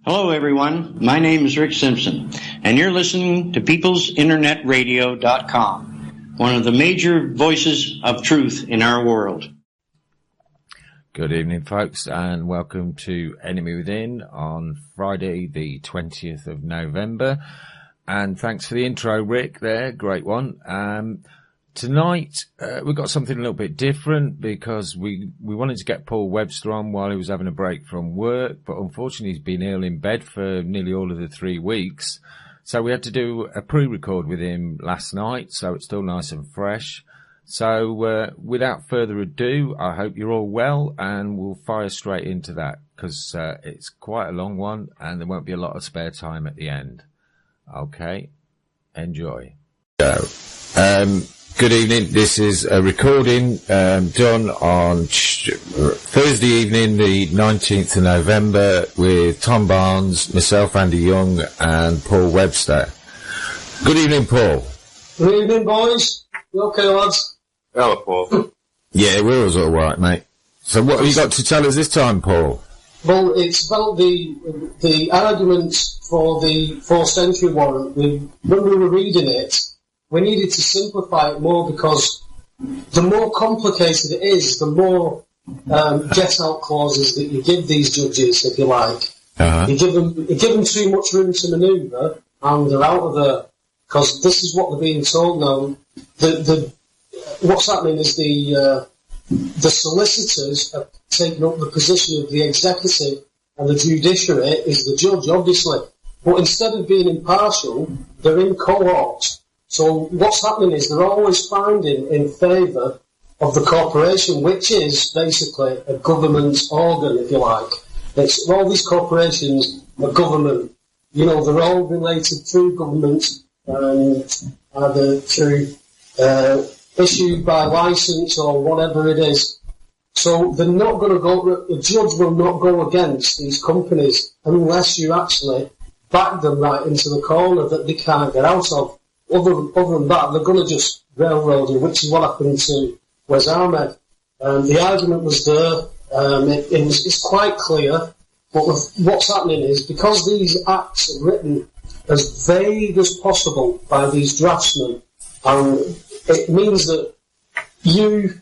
Hello, everyone. My name is Rick Simpson, and you're listening to peoplesinternetradio.com, one of the major voices of truth in our world. Good evening, folks, and welcome to Enemy Within on Friday, the 20th of November. And thanks for the intro, Rick, there. Great one. Tonight, we've got something a little bit different because we wanted to get Paul Webster on while he was having a break from work, but unfortunately he's been ill in bed for nearly all of the 3 weeks. So we had to do a pre-record with him last night, so it's still nice and fresh. So without further ado, I hope you're all well, and we'll fire straight into that because it's quite a long one and there won't be a lot of spare time at the end. Okay, enjoy. Good evening. This is a recording done on Thursday evening, the 19th of November, with Tom Barnes, myself, Andy Young, and Paul Webster. Good evening, Paul. Good evening, boys. You okay, lads? Hello, Paul. Yeah, we're all right, mate. So what have you got to tell us this time, Paul? Well, it's about the arguments for the forced entry warrant. When we were reading it, we needed to simplify it more because the more complicated it is, the more get-out clauses that you give these judges, if you like. Uh-huh. You give them too much room to manoeuvre, and they're out of there. Because this is what they're being told now. What's happening is the solicitors are taking up the position of the executive, and the judiciary is the judge, obviously. But instead of being impartial, they're in cohort. So what's happening is they're always finding in favour of the corporation, which is basically a government organ, if you like. It's all these corporations are government. You know, they're all related through government, either through issued by licence or whatever it is. So they're not going to go. The judge will not go against these companies unless you actually back them right into the corner that they can't get out of. Other than that, they're going to just railroad you, which is what happened to Wes Ahmed. The argument was there. It's quite clear. But what's happening is, because these acts are written as vague as possible by these draftsmen, it means that you,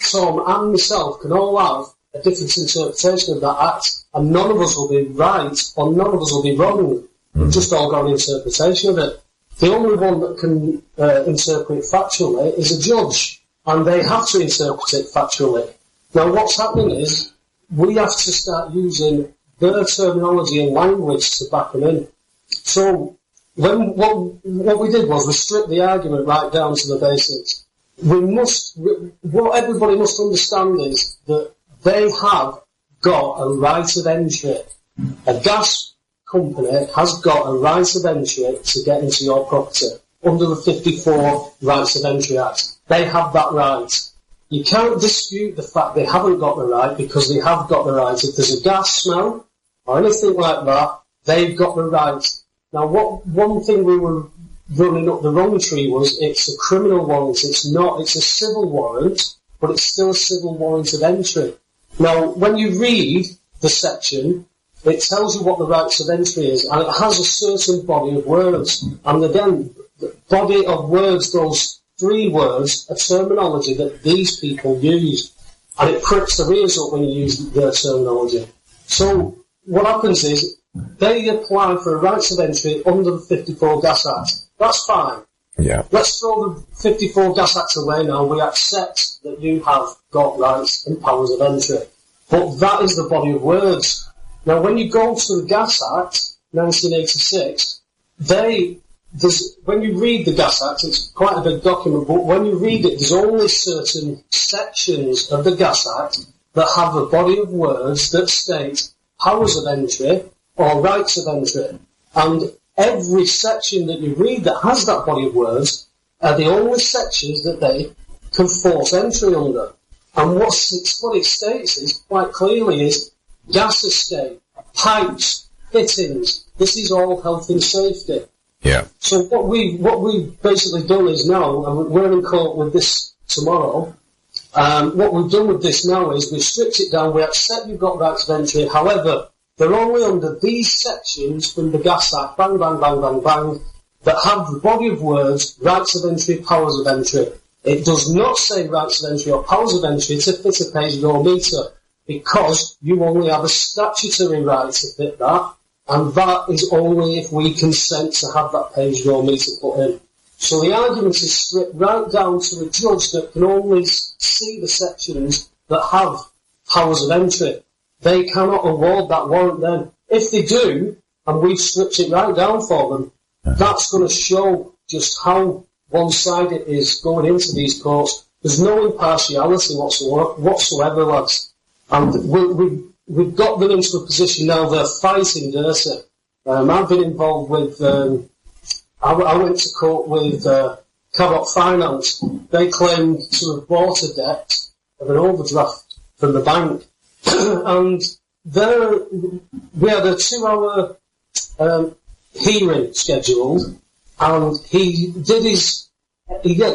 Tom, and myself can all have a different interpretation of that act, and none of us will be right, or none of us will be wrong. We've just all got an interpretation of it. The only one that can interpret factually is a judge, and they have to interpret it factually. Now, what's happening is we have to start using their terminology and language to back them in. So what we did was we stripped the argument right down to the basics. What everybody must understand is that they have got a right of entry. A gas company has got a right of entry to get into your property under the 54 Rights of Entry Act. They have that right. You can't dispute the fact they haven't got the right, because they have got the right. If there's a gas smell or anything like that, they've got the right. Now, one thing we were running up the wrong tree was it's a criminal warrant. It's not. It's a civil warrant, but it's still a civil warrant of entry. Now, when you read the section, it tells you what the rights of entry is, and it has a certain body of words. And again, the body of words, those 3 words, a terminology that these people use. And it pricks the ears up when you use their terminology. So what happens is, they apply for a rights of entry under the 54 Gas Act. That's fine. Yeah. Let's throw the 54 Gas Act away now. We accept that you have got rights and powers of entry. But that is the body of words. Now, when you go to the Gas Act, 1986, when you read the Gas Act, it's quite a big document, but when you read it, there's only certain sections of the Gas Act that have a body of words that state powers of entry or rights of entry. And every section that you read that has that body of words are the only sections that they can force entry under. And what it states is, quite clearly, is gas escape, pipes, fittings. This is all health and safety. Yeah. So what we've basically done is now, and we're in court with this tomorrow, what we've done with this now is we've stripped it down. We accept you've got rights of entry. However, they're only under these sections from the Gas Act, bang, bang, bang, bang, bang, that have the body of words, rights of entry, powers of entry. It does not say rights of entry or powers of entry to fit a page door meter, because you only have a statutory right to fit that, and that is only if we consent to have that page door meter put in. So the argument is stripped right down to a judge that can only see the sections that have powers of entry. They cannot award that warrant then. If they do, and we've stripped it right down for them, that's going to show just how one-sided it is going into these courts. There's no impartiality whatsoever, lads. And we've got them into a position now they're fighting dirty. I've been involved with... I went to court with Cabot Finance. They claimed to have bought a debt of an overdraft from the bank. And we had a 2-hour hearing scheduled, and he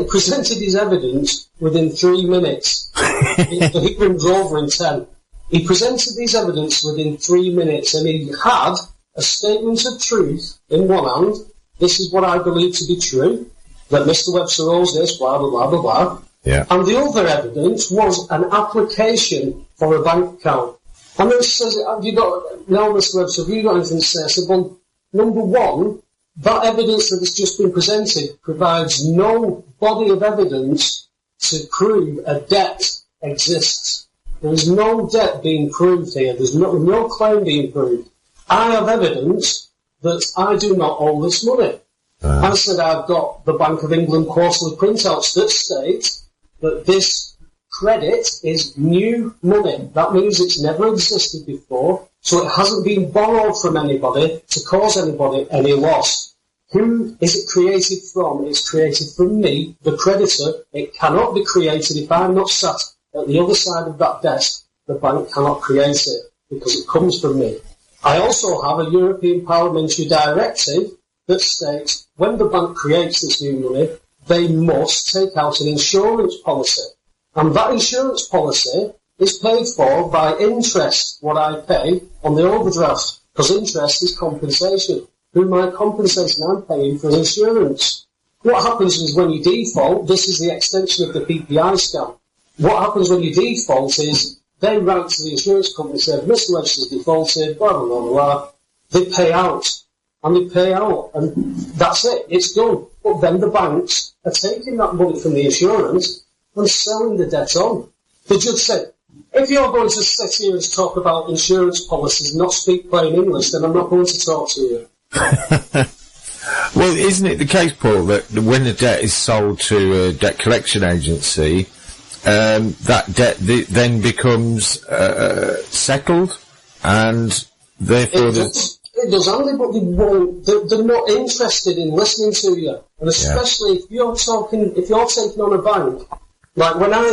presented his evidence within 3 minutes. The hearing was over in 10. He presented his evidence within 3 minutes, and he had a statement of truth in one hand. This is what I believe to be true, that Mr. Webster owes this, blah, blah, blah, blah, blah. Yeah. And the other evidence was an application for a bank account. And then he says, now Mr. Webster, have you got anything to say? I said, well, number one, that evidence that has just been presented provides no body of evidence to prove a debt exists. There is no debt being proved here. There's no claim being proved. I have evidence that I do not owe this money. I said I've got the Bank of England quarterly printouts that state that this credit is new money. That means it's never existed before, so it hasn't been borrowed from anybody to cause anybody any loss. Who is it created from? It's created from me, the creditor. It cannot be created if I'm not sat at the other side of that desk. The bank cannot create it because it comes from me. I also have a European Parliamentary directive that states when the bank creates this new money, they must take out an insurance policy. And that insurance policy is paid for by interest, what I pay on the overdraft, because interest is compensation. Who am I compensating? I'm paying for insurance. What happens is when you default, this is the extension of the PPI scam. What happens when you default is they write to the insurance company and say, Mr. Webster's defaulted, blah, blah, blah, blah. They pay out. And they pay out. And that's it. It's done. But then the banks are taking that money from the insurance and selling the debt on. The judge said, if you're going to sit here and talk about insurance policies and not speak plain English, then I'm not going to talk to you. Well, isn't it the case, Paul, that when the debt is sold to a debt collection agency, that debt then becomes settled, and therefore it does, Andy, but they won't. They're not interested in listening to you, and especially if you're taking on a bank. Like when I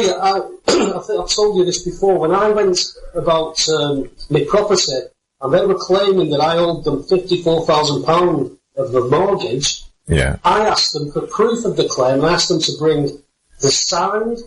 think I've told you this before. When I went about my property, and they were claiming that I owed them £54,000 of the mortgage. Yeah. I asked them for proof of the claim. I asked them to bring the signed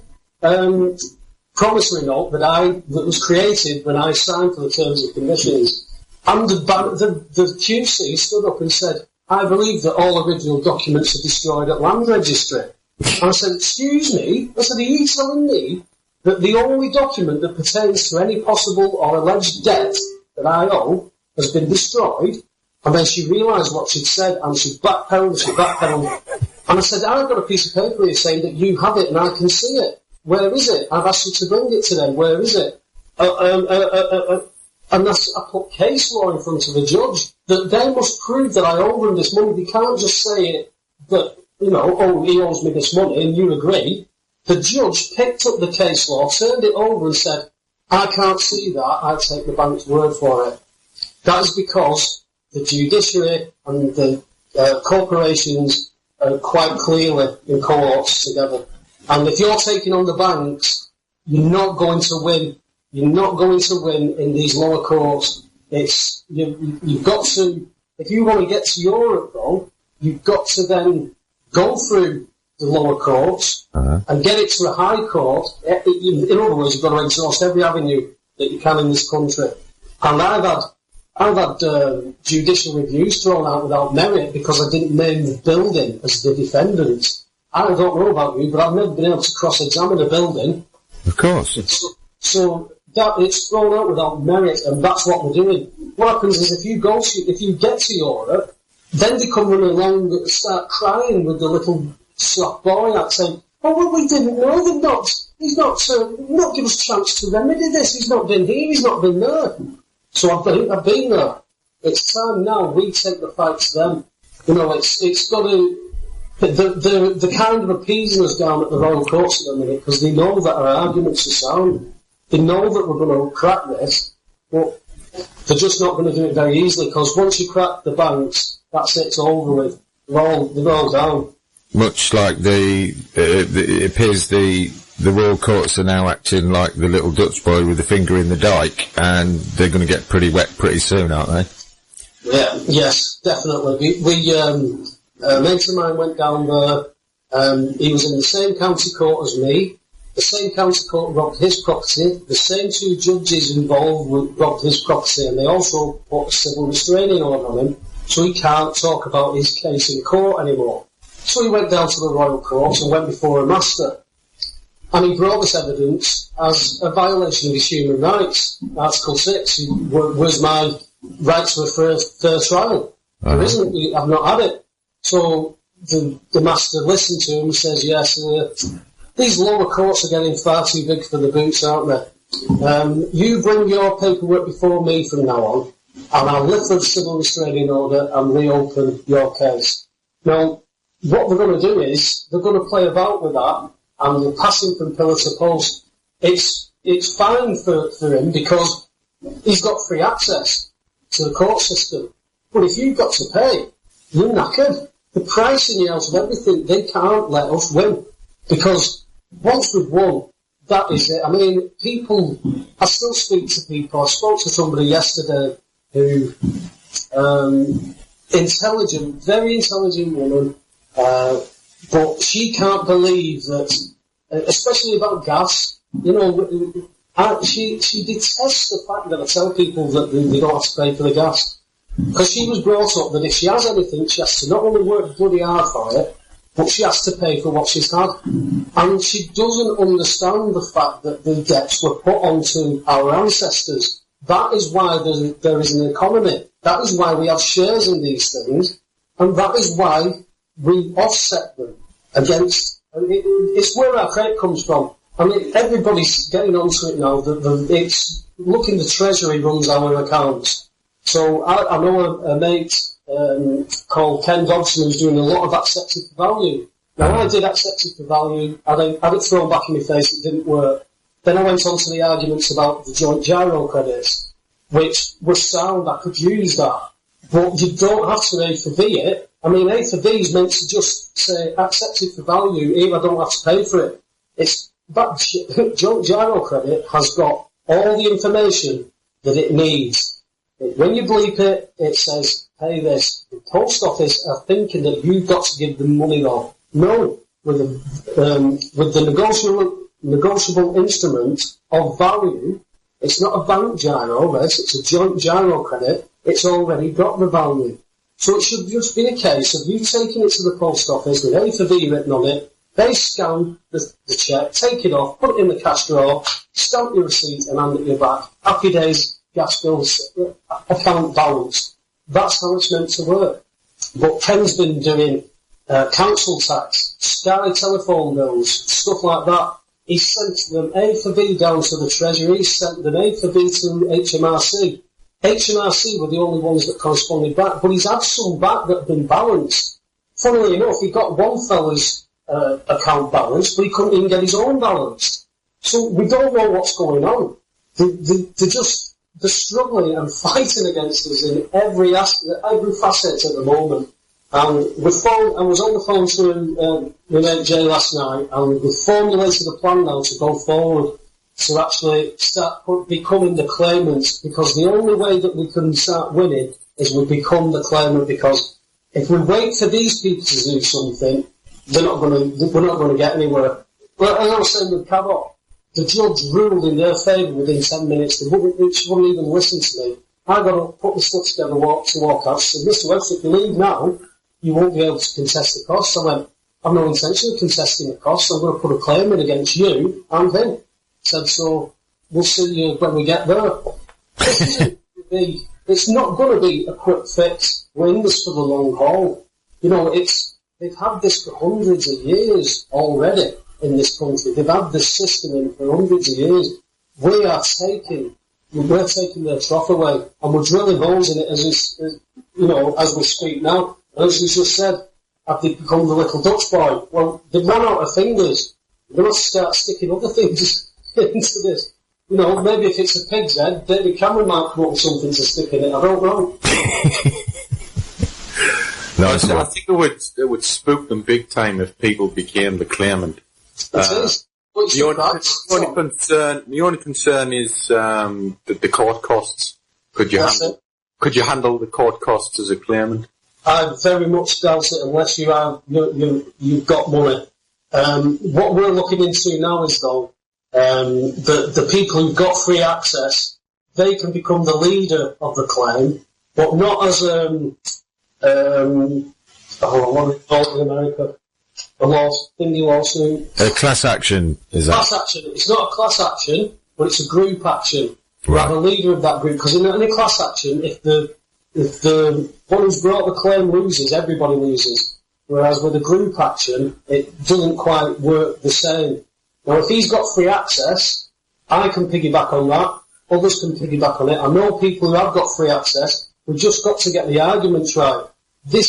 promissory note that was created when I signed for the terms and conditions. And the QC stood up and said, I believe that all original documents are destroyed at land registry. And I said, excuse me? I said, are you telling me that the only document that pertains to any possible or alleged debt that I owe has been destroyed? And then she realised what she'd said, and she backpedaled. And I said, I've got a piece of paper here saying that you have it and I can see it. Where is it? I've asked you to bring it today. Where is it? And I put case law in front of the judge that they must prove that I owe them this money. They can't just say that, he owes me this money and you agree. The judge picked up the case law, turned it over and said, I can't see that. I take the bank's word for it. That is because the judiciary and the corporations are quite clearly in cohorts together. And if you're taking on the banks, you're not going to win. You're not going to win in these lower courts. You've got to, if you want to get to Europe though, you've got to then go through the lower courts and get it to a high court. In other words, you've got to exhaust every avenue that you can in this country. And I've I've had judicial reviews thrown out without merit because I didn't name the building as the defendant. I don't know about you, but I've never been able to cross-examine a building. Of course. So that it's thrown out without merit, and that's what we're doing. What happens is if you get to Europe, then they come running along and start crying with the little soft boy act saying, "Oh, well, we didn't know he's not given us a chance to remedy this, he's not been here, he's not been there." So I've been there. It's time now we take the fight to them. You know, it's got to, they're kind of appeasing us down at the Royal Courts at the minute because they know that our arguments are sound. They know that we're going to crack this, but they're just not going to do it very easily because once you crack the banks, that's it, it's over with. They're all down. Much like it appears the Royal Courts are now acting like the little Dutch boy with the finger in the dike, and they're going to get pretty wet pretty soon, aren't they? Yeah, yes, definitely. A mate of mine went down there. He was in the same county court as me. The same county court robbed his property. The same two judges involved robbed his property, and they also put a civil restraining order on him, so he can't talk about his case in court anymore. So he went down to the Royal Courts and went before a master. And he brought this evidence as a violation of his human rights. Article 6 was my right to a fair trial. There isn't. I've not had it. So the master listened to him and says, yes, these lower courts are getting far too big for the boots, aren't they? You bring your paperwork before me from now on, and I'll lift the civil restraining order and reopen your case. Now, what they're going to do is, they're going to play about with that, and they'll pass him from pillar to post. It's fine for him because he's got free access to the court system. But if you've got to pay, you're knackered. The pricing out of everything, they can't let us win. Because once we've won, that is it. I mean, I still speak to people. I spoke to somebody yesterday who, very intelligent woman, but she can't believe that, especially about gas, you know, she detests the fact that I tell people that they don't have to pay for the gas. Because she was brought up that if she has anything, she has to not only work bloody hard for it, but she has to pay for what she's had. And she doesn't understand the fact that the debts were put onto our ancestors. That is why there is an economy. That is why we have shares in these things. And that is why we offset them against... It's where our credit comes from. I mean, everybody's getting onto it now. Look in the Treasury runs our accounts. So I know a mate called Ken Dodson who's doing a lot of accepted for value. Now, I did accepted for value. I had it thrown back in my face. It didn't work. Then I went on to the arguments about the joint gyro credits, which were sound. I could use that. But you don't have to A for V it. I mean, A for V is meant to just say accepted for value. Here, I don't have to pay for it. That joint gyro credit has got all the information that it needs. When you bleep it, it says, pay this. The post office are thinking that you've got to give them money though. No. With the negotiable instrument of value, it's not a bank gyro, right? It's a joint gyro credit. It's already got the value. So it should just be a case of you taking it to the post office with A for V written on it. They scan the cheque, take it off, put it in the cash drawer, stamp your receipt and hand it you back. Happy days. Gas bills, account balance. That's how it's meant to work. But Ken's been doing council tax, Sky telephone bills, stuff like that. He sent them A for B down to the Treasury, he sent them A for B to HMRC. HMRC were the only ones that corresponded back, but he's had some back that have been balanced. Funnily enough, he got one fella's account balanced, but he couldn't even get his own balanced. So we don't know what's going on. They're struggling and fighting against us in every facet at the moment. And I was on the phone to my mate Jay last night, and we've formulated a plan now to go forward to actually start becoming the claimants, because the only way that we can start winning is we become the claimant, because if we wait for these people to do something, we're not going to get anywhere. But as I was saying with Cabot, the judge ruled in their favour within 10 minutes. She wouldn't even listen to me. I got to put the stuff together, walk out. She said, Mr. Webster, if you leave now, you won't be able to contest the costs. I went, I've no intention of contesting the costs. I'm going to put a claim in against you and him. I said, so we'll see you when we get there. It's not going to be a quick fix. We're in this for the long haul. You know, they've had this for hundreds of years already in this country. They've had this system in for hundreds of years. We're taking their trough away, and we're drilling holes in it as we speak now. And as you just said, have they become the little Dutch boy? Well, they've run out of fingers. They're going to start sticking other things into this. You know, maybe if it's a pig's head, David Cameron might come up with something to stick in it. I don't know. No, I think it would spook them big time if people became the claimant. It is. The only concern is the court costs. Could you handle the court costs as a claimant? I very much doubt it unless you've got money. What we're looking into now is though the people who've got free access, they can become the leader of the claim, but not as what do they call it in America? A lawsuit. A class action, is that? Class action. It's not a class action, but it's a group action. You Right. have a leader of that group, because in any class action, if the one who's brought the claim loses, everybody loses. Whereas with a group action, it doesn't quite work the same. Now, if he's got free access, I can piggyback on that. Others can piggyback on it. I know people who have got free access. We've just got to get the arguments right. I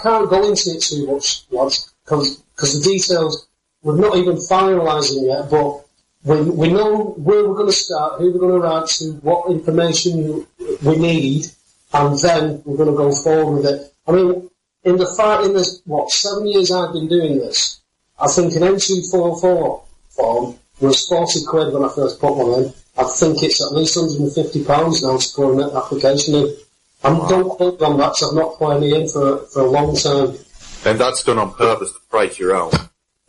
can't go into it too much, lads, because the details, we're not even finalising yet, but we know where we're going to start, who we're going to write to, what information we need, and then we're going to go forward with it. I mean, in the 7 years I've been doing this, I think an N244 form was 40 quid when I first put one in. I think it's at least £150 now to put an application in. Don't quote me on that, because I've not put any in for a long time. And that's done on purpose to price your own.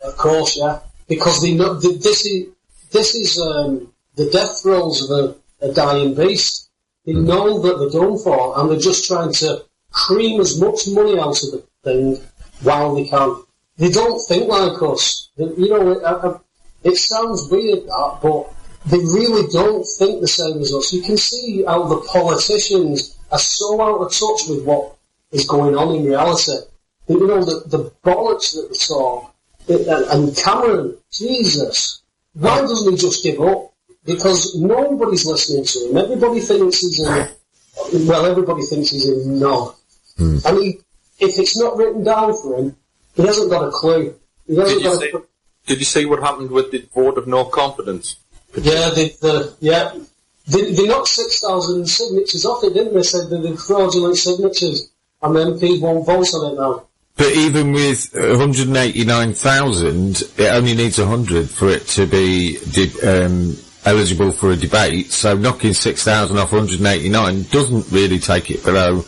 Of course, yeah. Because this is the death throes of a dying beast. They know that they're done for, and they're just trying to cream as much money out of the thing while they can. They don't think like us. It sounds weird, that, but they really don't think the same as us. You can see how the politicians are so out of touch with what is going on in reality. The bollocks that they talk, and Cameron, Jesus, why doesn't he just give up? Because nobody's listening to him. Everybody thinks he's in nod. And if it's not written down for him, he hasn't got a clue. Did you see what happened with the vote of no confidence? Yeah, they knocked 6,000 signatures off it, didn't they? Said that they're fraudulent signatures, and the MPs won't vote on it now. But even with 189,000, it only needs 100 for it to be eligible for a debate. So knocking 6,000 off 189 doesn't really take it below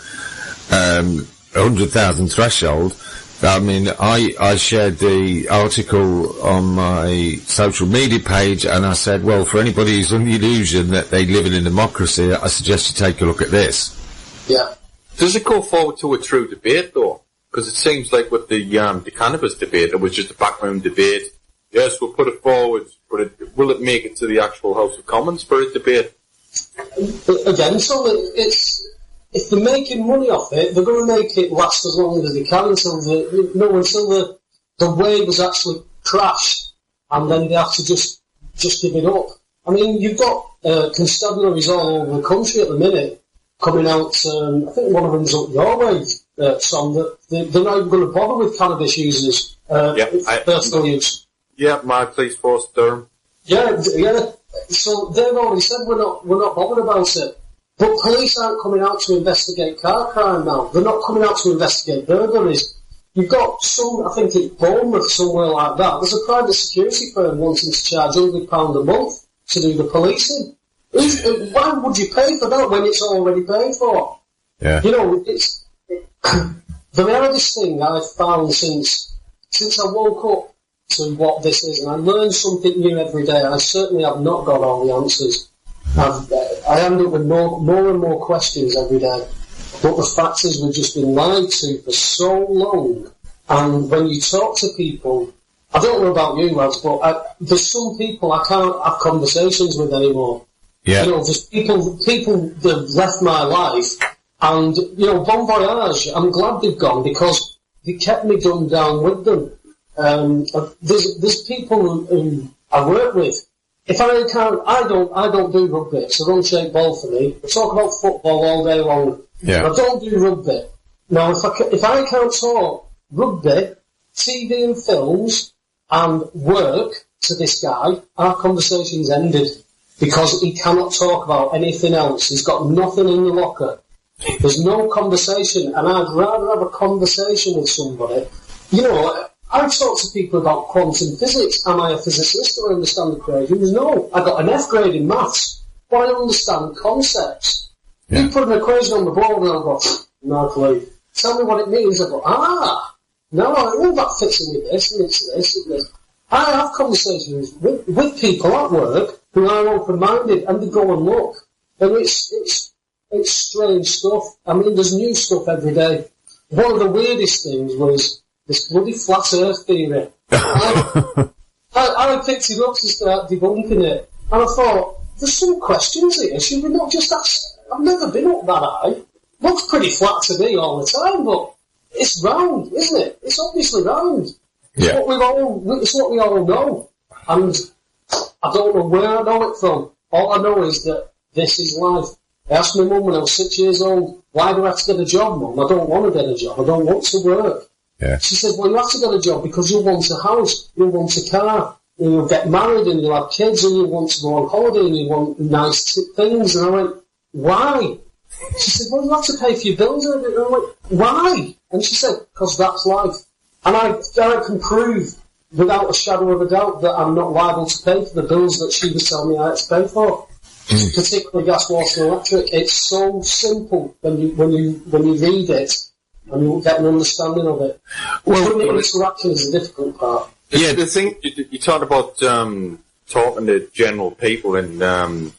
100,000 threshold. I mean, I shared the article on my social media page, and I said, well, for anybody who's under the illusion that they live in a democracy, I suggest you take a look at this. Yeah. Does it go forward to a true debate, though? Because it seems like with the cannabis debate, it was just a backroom debate. Yes, we'll put it forward, but will it make it to the actual House of Commons for a debate? Again, so if they're making money off it, they're going to make it last as long as they can until the wave has actually crashed, and then they have to just give it up. I mean, you've got constabularies all over the country at the minute coming out. I think one of them's up your way, Tom. That they're not even going to bother with cannabis users. Personal use. Yeah, my police force, Durham. Yeah. So they've already said we're not bothered about it. But police aren't coming out to investigate car crime now. They're not coming out to investigate burglaries. You've got I think it's Bournemouth, somewhere like that. There's a private security firm wanting to charge £100 a month to do the policing. Why would you pay for that when it's already paid for? Yeah. It's the hardest thing I've found since I woke up to what this is, and I learn something new every day. I certainly have not got all the answers. I end up with more and more questions every day. But the fact is, we've just been lied to for so long. And when you talk to people, I don't know about you, lads, but there's some people I can't have conversations with anymore. Yeah. You know, there's people that have left my life, and, you know, bon voyage, I'm glad they've gone, because they kept me dumbed down with them. There's people who I work with. If I don't do rugby. It's a run-shaped ball for me. I talk about football all day long. Yeah. I don't do rugby. Now, if I can't talk rugby, TV and films, and work to this guy, our conversation's ended. Because he cannot talk about anything else. He's got nothing in the locker. There's no conversation, and I'd rather have a conversation with somebody. You know, I talk to people about quantum physics. Am I a physicist? Do I understand the equations? No. I got an F grade in maths, but I understand concepts. Yeah. You put an equation on the board and I'll go, no clue. Tell me what it means. I go, no, that fits in with this, and it's this, and this. I have conversations with people at work who are open-minded, and they go and look. And it's strange stuff. I mean, there's new stuff every day. One of the weirdest things was this bloody flat earth theory. I picked it up to start debunking it, and I thought, there's some questions here. Should we not just ask? I've never been up that high. Looks pretty flat to me all the time, but it's round, isn't it? It's obviously round. It's Yeah. it's what we all know. And I don't know where I know it from. All I know is that this is life. I asked my mum when I was 6 years old, why do I have to get a job, Mum? I don't want to get a job. I don't want to work. Yeah. She said, well, you have to get a job because you'll want a house, you'll want a car, and you'll get married and you'll have kids and you'll want to go on holiday and you want nice things. And I went, why? She said, well, you have to pay for your bills. And I went, why? And she said, because that's life. And I can prove without a shadow of a doubt that I'm not liable to pay for the bills that she was telling me I had to pay for. Particularly gas, water and electric. It's so simple when you read it and you get an understanding of it. Putting it into action is the difficult part. Yeah, the thing you talked about talking to general people and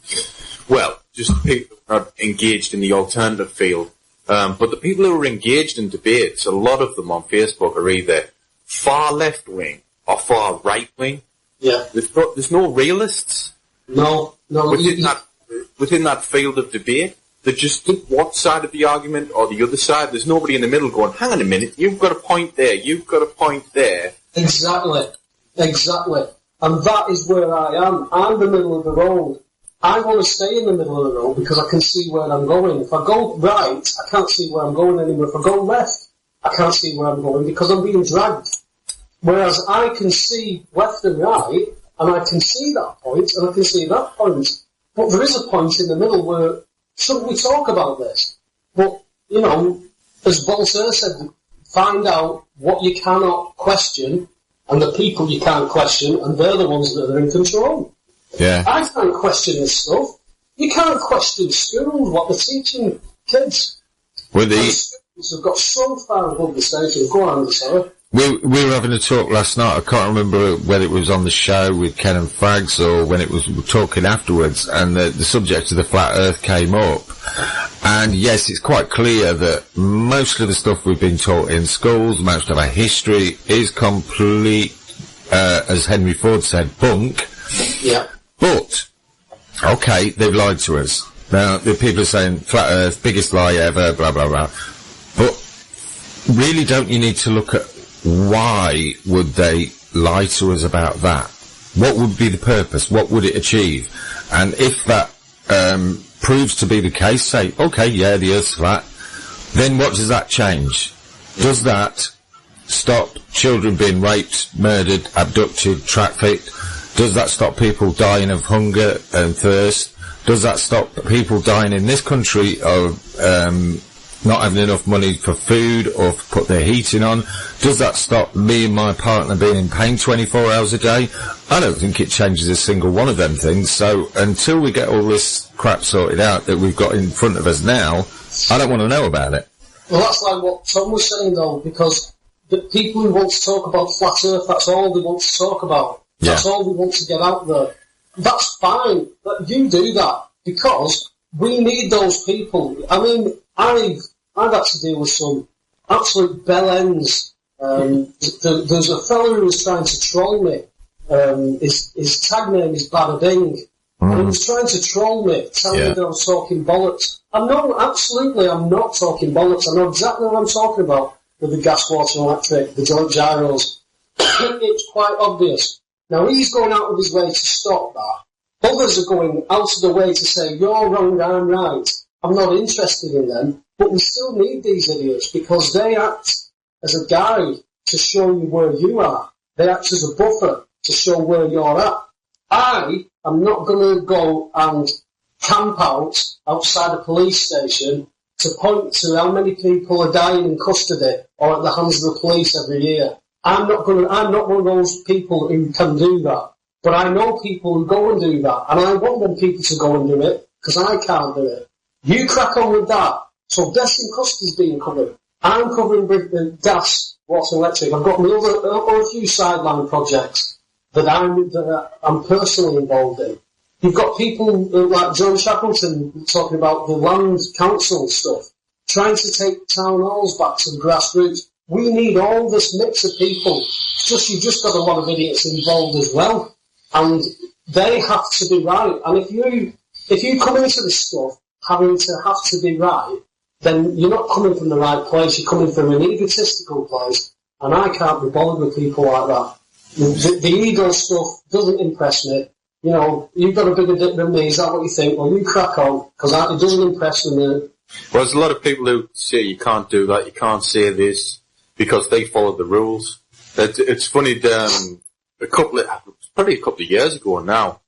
just people who are not engaged in the alternative field. But the people who are engaged in debates, a lot of them on Facebook are either far left wing or far right wing. Yeah. There's no realists. No. Within that field of debate, they just think what side of the argument or the other side. There's nobody in the middle going, hang on a minute, you've got a point there, you've got a point there. Exactly. And that is where I am. I'm the middle of the road. I want to stay in the middle of the road because I can see where I'm going. If I go right, I can't see where I'm going anymore. If I go left, I can't see where I'm going because I'm being dragged. Whereas I can see left and right, and I can see that point, and I can see that point. But there is a point in the middle where, shouldn't we talk about this? But, you know, as Webster said, find out what you cannot question, and the people you can't question, and they're the ones that are in control. Yeah. I can't question this stuff. You can't question schools, what they're teaching kids. Schools have got so far above the station. Go on, sorry. We were having a talk last night. I can't remember whether it was on the show with Ken and Frags or when it was talking afterwards, and the subject of the flat earth came up. And yes, it's quite clear that most of the stuff we've been taught in schools, most of our history is complete, as Henry Ford said, bunk. Yeah. But, okay, they've lied to us. Now, the people are saying flat earth, biggest lie ever, blah, blah, blah. But really, don't you need to look at why would they lie to us about that? What would be the purpose? What would it achieve? And if that proves to be the case, say, okay, yeah, the Earth's flat, then what does that change? Does that stop children being raped, murdered, abducted, trafficked? Does that stop people dying of hunger and thirst? Does that stop people dying in this country of not having enough money for food or to put their heating on? Does that stop me and my partner being in pain 24 hours a day? I don't think it changes a single one of them things. So until we get all this crap sorted out that we've got in front of us now, I don't want to know about it. Well, that's like what Tom was saying, though, because the people who want to talk about flat earth, that's all they want to talk about. That's all they want to get out there. That's fine. But you do that. because we need those people. I mean, I've had to deal with some absolute bell ends. There's a fellow who was trying to troll me. His tag name is Bada Bing. And he was trying to troll me, telling me that I was talking bollocks. Absolutely, I'm not talking bollocks. I know exactly what I'm talking about with the gas, water, and electric, the joint gyros. It's quite obvious. Now, he's going out of his way to stop that. Others are going out of the way to say, you're wrong, I'm right. I'm not interested in them. But we still need these idiots because they act as a guide to show you where you are. They act as a buffer to show where you're at. I am not going to go and camp outside a police station to point to how many people are dying in custody or at the hands of the police every year. I'm not one of those people who can do that. But I know people who go and do that, and I want them people to go and do it because I can't do it. You crack on with that. So deaths in custody is being covered. I'm covering gas, water, electric. I've got a few sideline projects that I'm personally involved in. You've got people like John Shackleton talking about the land council stuff, trying to take town halls back to the grassroots. We need all this mix of people. You've just got a lot of idiots involved as well, and they have to be right. And if you come into this stuff having to have to be right, then you're not coming from the right place. You're coming from an egotistical place, and I can't be bothered with people like that. The ego stuff doesn't impress me. You know, you've got a bigger dick than me, is that what you think? Well, you crack on, because it doesn't impress me. Well, there's a lot of people who say you can't do that, you can't say this, because they follow the rules. It's funny, probably a couple of years ago now,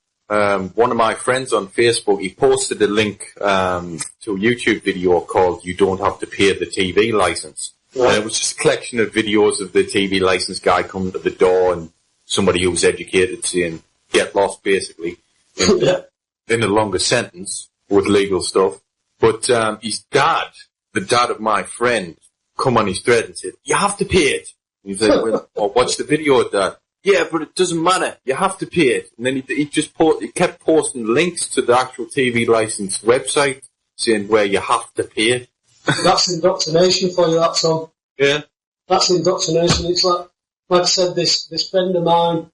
one of my friends on Facebook, he posted a link to a YouTube video called You Don't Have to Pay the TV License. Yeah. And it was just a collection of videos of the TV license guy coming to the door and somebody who was educated saying, get lost, basically, in a longer sentence with legal stuff. But his dad, the dad of my friend, come on his thread and said, you have to pay it. And he's like, well, watch the video, Dad. Yeah, but it doesn't matter. You have to pay it. And then he kept posting links to the actual TV license website saying where you have to pay it. That's indoctrination for you, that's all. Yeah. That's indoctrination. It's like I said, this friend of mine,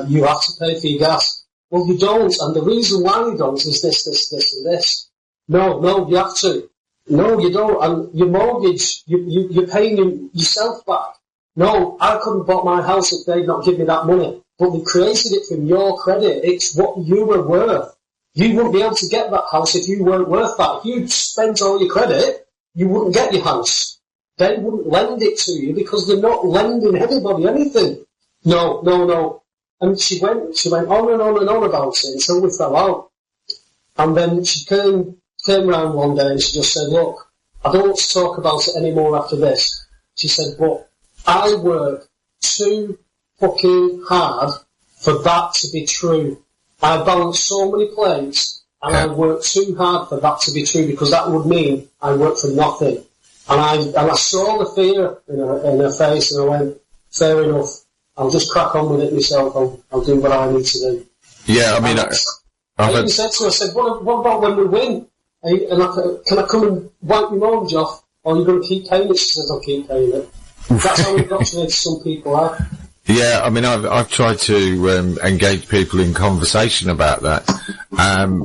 you have to pay for your gas. Well, you don't, and the reason why you don't is this, and this. No, you have to. No, you don't, and your mortgage, you're paying yourself back. No, I couldn't have bought my house if they'd not given me that money. But they created it from your credit. It's what you were worth. You wouldn't be able to get that house if you weren't worth that. If you'd spent all your credit, you wouldn't get your house. They wouldn't lend it to you because they're not lending anybody anything. No. And she went on and on and on about it until we fell out. And then she came round one day and she just said, look, I don't want to talk about it anymore after this. She said, but I work too fucking hard for that to be true. I balance so many plates and I work too hard for that to be true because that would mean I work for nothing. And I saw the fear in her face and I went, fair enough, I'll just crack on with it myself. I'll do what I need to do. Yeah, I mean, I even said to her, I said, what about when we win? Can I come and wipe your mortgage off? Or are you going to keep paying it? She says, I'll keep paying it. That's how indoctrinated some people are. Yeah, I mean, I've tried to engage people in conversation about that,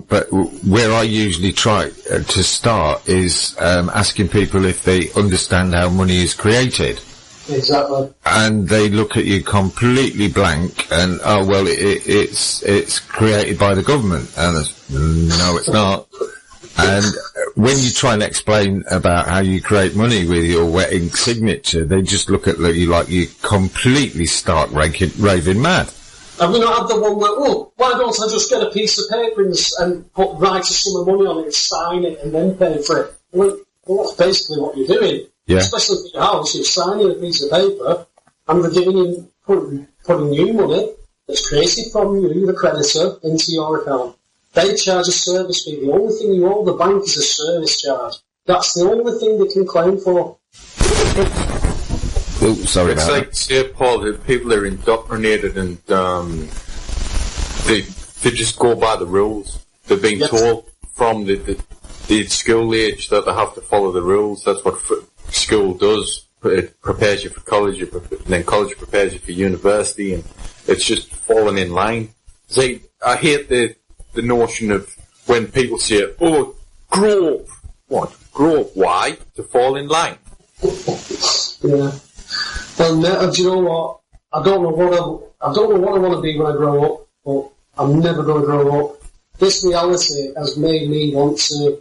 but where I usually try to start is asking people if they understand how money is created. Exactly. And they look at you completely blank, and it's created by the government, and no, it's not. And when you try and explain about how you create money with your wet ink signature, they just look at you like you completely stark raving mad. Have we not had the one where, why don't I just get a piece of paper and write a sum of money on it and sign it and then pay for it? Well, that's basically what you're doing. Yeah. Especially for your house, you're signing a piece of paper and they're giving you, putting new money that's created from you, the creditor, into your account. They charge a service fee. The only thing you owe the bank is a service charge. That's the only thing they can claim for. Oh, sorry it's about like, that. say, Paul, the people are indoctrinated and they just go by the rules. They're being told from the school age that they have to follow the rules. That's what school does. It prepares you for college, and then college prepares you for university, and it's just falling in line. See, I hate the notion of when people say, "Oh, grow up." What? Grow up? Why? To fall in line. Yeah. Well, do you know what? I don't know what I want to be when I grow up, but I'm never going to grow up. This reality has made me want to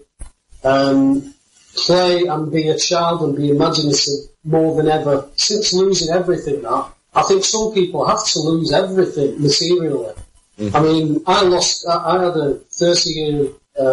play and be a child and be imaginative more than ever. Since losing everything now, I think some people have to lose everything materially. Mm-hmm. I mean, I had a 30-year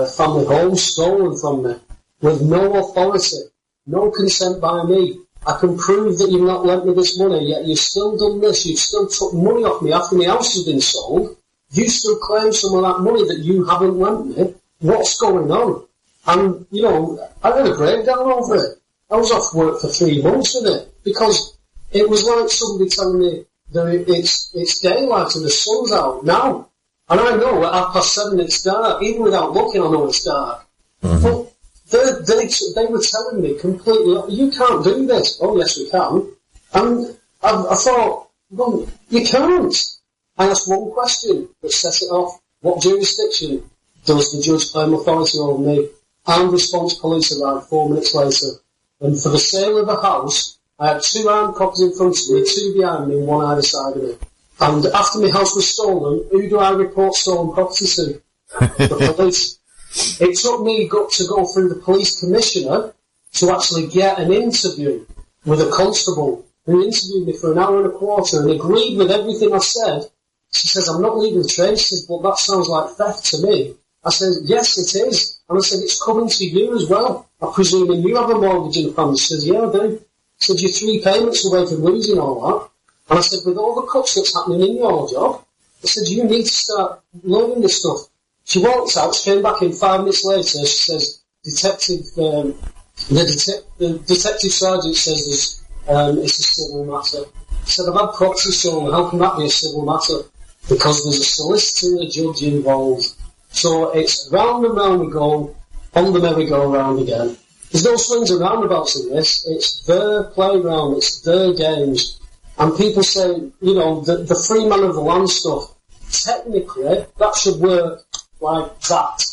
family home stolen from me with no authority, no consent by me. I can prove that you've not lent me this money, yet you've still done this, you've still took money off me after my house has been sold. You still claim some of that money that you haven't lent me. What's going on? And, you know, I had a breakdown over it. I was off work for 3 months with it, because it was like somebody telling me that it's daylight and the sun's out now. And I know at 7:30 it's dark. Even without looking, I know it's dark. Mm-hmm. But they were telling me completely, you can't do this. Oh, yes, we can. And I thought, well, you can't. I asked one question that set it off. What jurisdiction does the judge claim authority over me? Armed response police arrived 4 minutes later. And for the sale of a house, I had 2 armed cops in front of me, 2 behind me, and 1 either side of me. And after my house was stolen, who do I report stolen property to? The police. It took me to go through the police commissioner to actually get an interview with a constable who interviewed me for 1 hour and a quarter and agreed with everything I said. She says, I'm not leaving the train. She says, but that sounds like theft to me. I said, yes, it is. And I said, it's coming to you as well. I presume you have a mortgage in the family. She says, yeah, I do. I said, you're 3 payments away from losing all that. And I said, with all the cuts that's happening in your job, I said, you need to start learning this stuff. She walked out, she came back in 5 minutes later, she says, the detective sergeant says it's a civil matter. I said, I've had property stolen, how can that be a civil matter? Because there's a solicitor and a judge involved. So it's round and round we go, on the merry-go-round again. There's no swings and roundabouts in this, it's their playground, it's their games. And people say, you know, the free man of the land stuff, technically, that should work like that.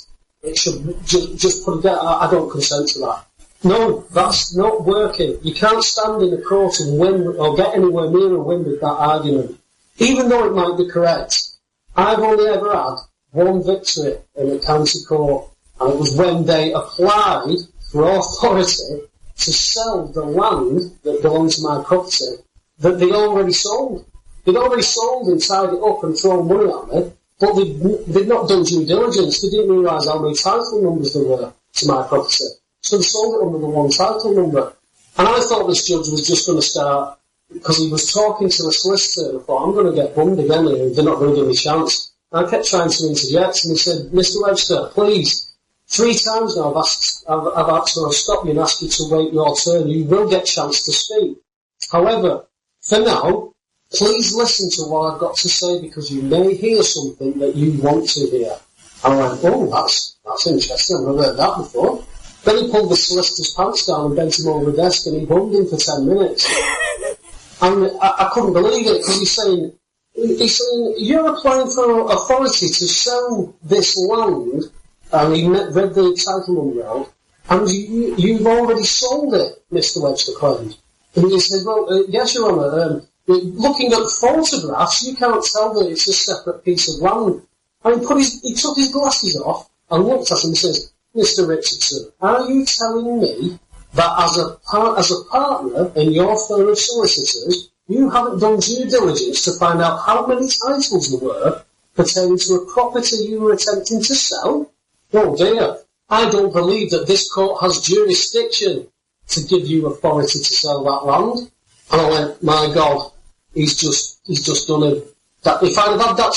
It should just put it down. I don't consent to that. No, that's not working. You can't stand in a court and win or get anywhere near a win with that argument. Even though it might be correct. I've only ever had 1 victory in a county court, and it was when they applied for authority to sell the land that belonged to my property that they already sold. They'd already sold and tied it up and thrown money at me, but they'd not done due diligence. They didn't realise how many title numbers there were to my property. So they sold it under the 1 title number. And I thought this judge was just going to start, because he was talking to the solicitor, and I thought, I'm going to get bummed again here, they're not going to give me a chance. And I kept trying to interject, and he said, Mr. Webster, please, 3 times now I've asked to stop you and ask you to wait your turn. You will get a chance to speak. However, for now, please listen to what I've got to say, because you may hear something that you want to hear. And I went, oh, that's interesting, I've never heard that before. Then he pulled the solicitor's pants down and bent him over the desk and he bummed him for 10 minutes. And I couldn't believe it, because he's saying, you're applying for authority to sell this land, and he read the title number out, and you've already sold it, Mr. Webster claimed. And he said, well, yes, Your Honour, looking at photographs, you can't tell that it's a separate piece of land. And he took his glasses off and looked at him and says, Mr. Richardson, are you telling me that as a partner in your firm of solicitors, you haven't done due diligence to find out how many titles there were pertaining to a property you were attempting to sell? Oh dear, I don't believe that this court has jurisdiction to give you authority to sell that land. And I went, my God, he's just done it. That if I'd have had that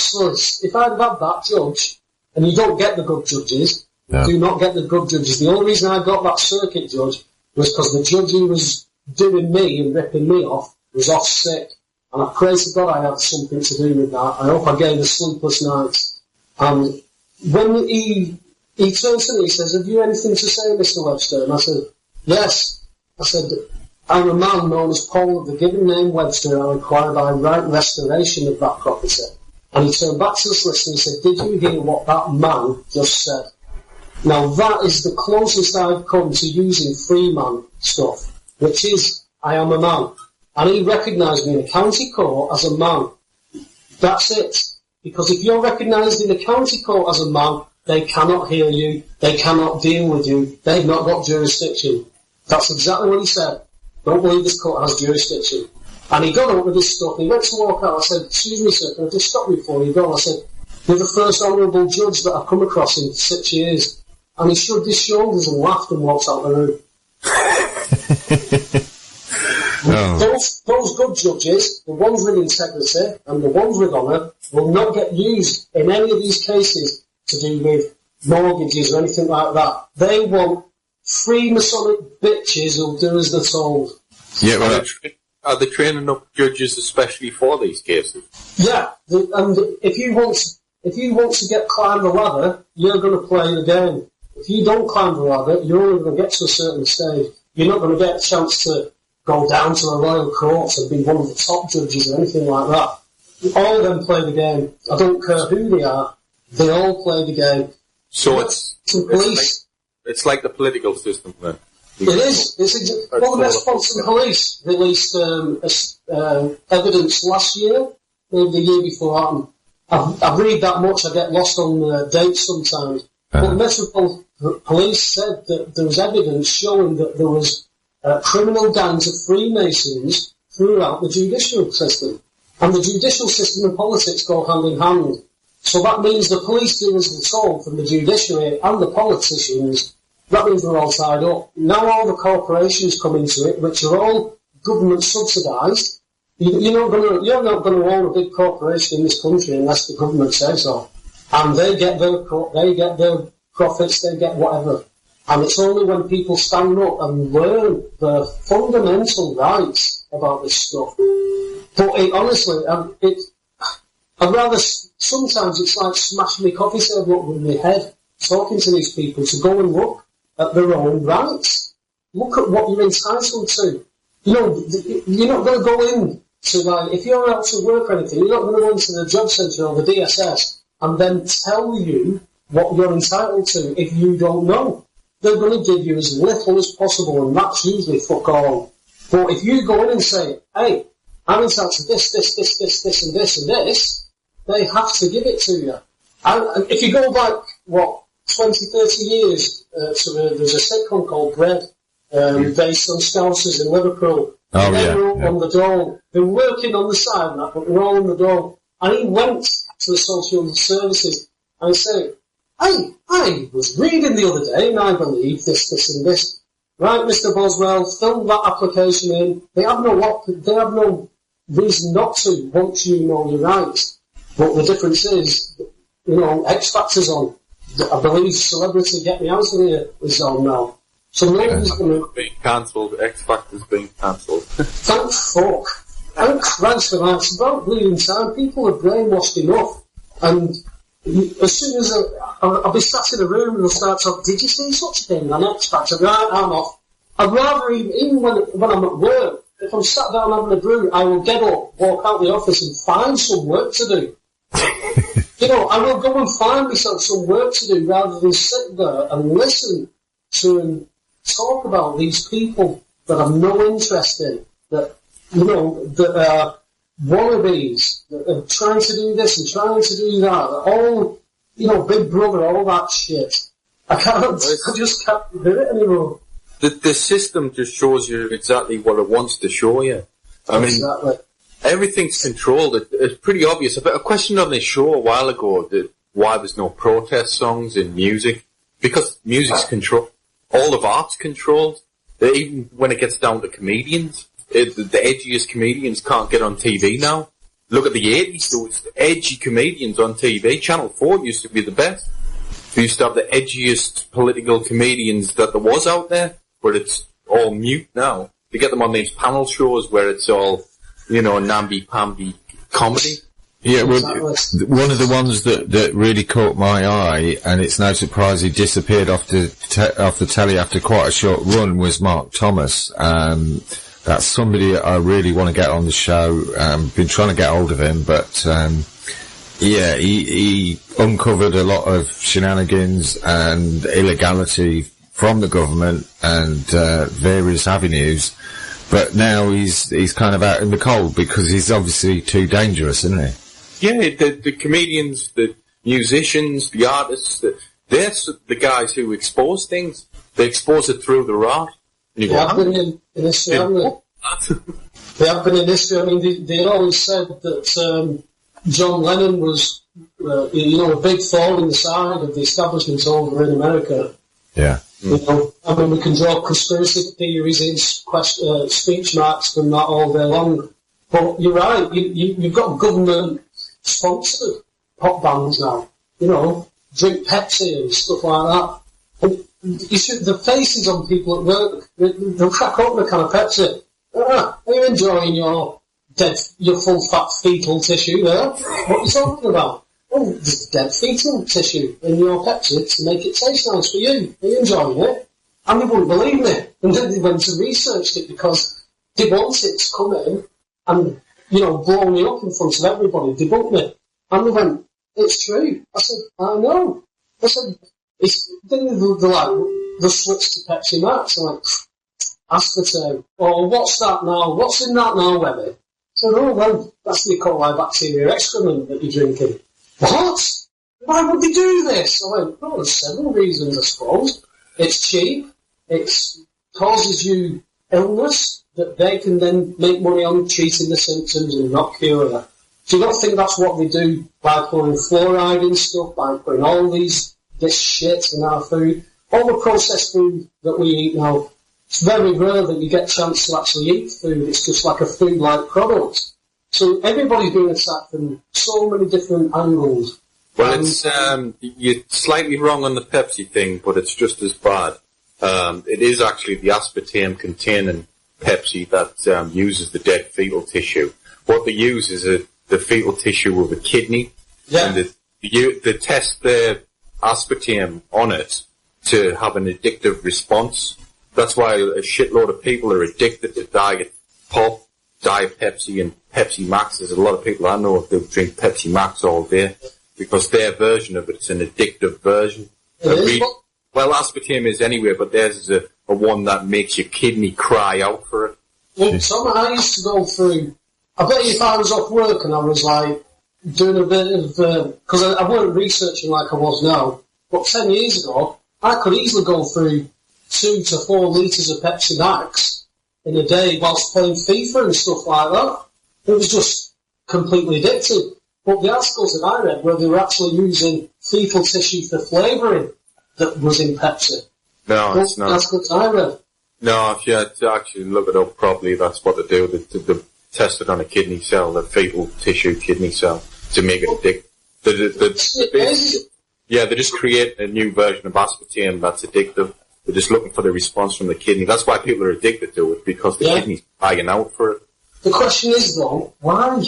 judge, and you don't get the good judges, you do not get the good judges. The only reason I got that circuit judge was because the judge who was doing me and ripping me off was off sick. And I pray to God I had something to do with that. I hope I gave a sleepless night. And when he he turned to me, he says, have you anything to say, Mr. Webster? And I said, yes. I said, I'm a man known as Paul of the given name Webster. I require by right restoration of that property. And he turned back to the solicitor and said, did you hear what that man just said? Now that is the closest I've come to using freeman stuff, which is, I am a man. And he recognised me in a county court as a man. That's it. Because if you're recognised in a county court as a man, they cannot hear you, they cannot deal with you, they've not got jurisdiction. That's exactly what he said. Don't believe this court has jurisdiction. And he got up with his stuff, he went to walk out. I said, excuse me sir, can I just stop you before you go? I said, you're the first honourable judge that I've come across in 6 years. And he shrugged his shoulders and laughed and walked out the room. Those good judges, the ones with integrity and the ones with honour, will not get used in any of these cases to do with mortgages or anything like that. They want free Masonic bitches who'll do as they're told. Yeah, well, are they training up judges especially for these cases? Yeah, and if you want to get climb the ladder, you're going to play the game. If you don't climb the ladder, you're only going to get to a certain stage. You're not going to get a chance to go down to the royal courts and be one of the top judges or anything like that. All of them play the game. I don't care who they are. They all play the game. So it's like the political system then. It is. Well, the Metropolitan Police released evidence last year, maybe the year before. I read that much, I get lost on dates sometimes. But the Metropolitan Police said that there was evidence showing that there was criminal gangs of Freemasons throughout the judicial system. And the judicial system and politics go hand in hand. So that means the police do as they're told from the judiciary and the politicians. That means they're all tied up. Now all the corporations come into it, which are all government subsidised. You're not going to own a big corporation in this country unless the government says so. And they get their profits, they get whatever. And it's only when people stand up and learn the fundamental rights about this stuff. But honestly, I'd rather, sometimes it's like smashing my coffee table up with my head, talking to these people to go and look at their own rights. Look at what you're entitled to. You know, you're not going to go in to, like, if you're out to work or anything, you're not going to go into the job centre or the DSS and then tell you what you're entitled to if you don't know. They're going to give you as little as possible, and that's usually fuck all. But if you go in and say, hey, I'm entitled to this, and this, they have to give it to you. And if you go back, 20, 30 years, there's a sitcom called Bread, based on Scousers in Liverpool. Oh, they yeah. were on the dole. They were working on the side of that, but they were all on the dole. And he went to the social services and said, I was reading the other day, and I believe this, and this. Right, Mr. Boswell, fill that application in. They have no reason not to once you know your rights. But the difference is, X Factor's on. I believe Celebrity Get Me Out of Here is on now. So nobody's going to... Being cancelled, X Factor's being cancelled. Thank fuck. Thank Christ for that. It's about bleeding time. People are brainwashed enough. And as soon as I'll be sat in a room and they'll start talking, did you see such a thing on X Factor? Right, I'm off. I'd rather, even when I'm at work, if I'm sat down having a brew, I will get up, walk out the office and find some work to do. I will go and find myself some work to do rather than sit there and listen to and talk about these people that I've no interest in, that are wannabes, that are trying to do this and trying to do that, all, Big Brother, all that shit. I just can't do it anymore. The system just shows you exactly what it wants to show you. Exactly. Everything's controlled. It's pretty obvious. I questioned on this show a while ago why there's no protest songs in music. Because music's controlled. All of art's controlled. Even when it gets down to comedians, the edgiest comedians can't get on TV now. Look at the 80s, there was edgy comedians on TV. Channel 4 used to be the best. We used to have the edgiest political comedians that there was out there, but it's all mute now. They get them on these panel shows where it's all, namby-pamby comedy. Yeah, well, Exactly. one of the ones that really caught my eye, and it's no surprise he disappeared off the telly after quite a short run, was Mark Thomas. That's somebody I really want to get on the show. Been trying to get hold of him, but yeah, he uncovered a lot of shenanigans and illegality from the government and various avenues. But now he's kind of out in the cold because he's obviously too dangerous, isn't he? Yeah, the comedians, the musicians, the artists, they're the guys who expose things. They expose it through their art. They have been in history, haven't they? They have been in history. I mean, they always said that John Lennon was, a big thorn in the side of the establishment over in America. Yeah. I mean, we can draw conspiracy theories in speech marks from that all day long. But you're right, you've got government-sponsored pop bands now. Drink Pepsi and stuff like that. And the faces on people at work, they'll crack open a can of Pepsi. Are you enjoying your full fat fetal tissue there? What are you talking about? Oh, there's dead fetal tissue in your Pepsi to make it taste nice for you. Are you enjoying it? And they wouldn't believe me. And then they went and researched it because they wanted to come in and, blow me up in front of everybody, debunk me. And they went, it's true. I said, I know. I said, then they'll switch to Pepsi Max. I'm like, aspartame. Oh, what's that now? What's in that now, Webby? I said, oh, well, that's the E. coli bacteria excrement that you're drinking. What? Why would they do this? I went, well, there's several reasons, I suppose. It's cheap. It causes you illness that they can then make money on treating the symptoms and not cure you. Do you not think that's what they do by putting fluoride in stuff, by putting all this shit in our food? All the processed food that we eat now, it's very rare that you get a chance to actually eat food. It's just like a food-like product. So everybody's being attacked from so many different angles. Well, you're slightly wrong on the Pepsi thing, but it's just as bad. It is actually the aspartame-containing Pepsi that uses the dead fetal tissue. What they use is the fetal tissue of a kidney, and they test the aspartame on it to have an addictive response. That's why a shitload of people are addicted to Diet Pop, Diet Pepsi, and Pepsi Max. There's a lot of people I know that drink Pepsi Max all day because their version of it's an addictive version. Well, aspartame is anyway, but theirs is a one that makes your kidney cry out for it. Well, Tom, I used to go through, I bet if I was off work and I was like doing a bit of, because I weren't researching like I was now, but 10 years ago, I could easily go through 2 to 4 litres of Pepsi Max in a day whilst playing FIFA and stuff like that. It was just completely addictive. But the articles that I read where they were actually using fetal tissue for flavouring that was in Pepsi. No, it's not. That's what I read. No, if you had to actually look it up properly, that's what they do. They test it on a kidney cell, a fetal tissue kidney cell, to make it addictive. They're just creating a new version of aspartame that's addictive. They're just looking for the response from the kidney. That's why people are addicted to it, because the kidney's crying out for it. The question is, though, why?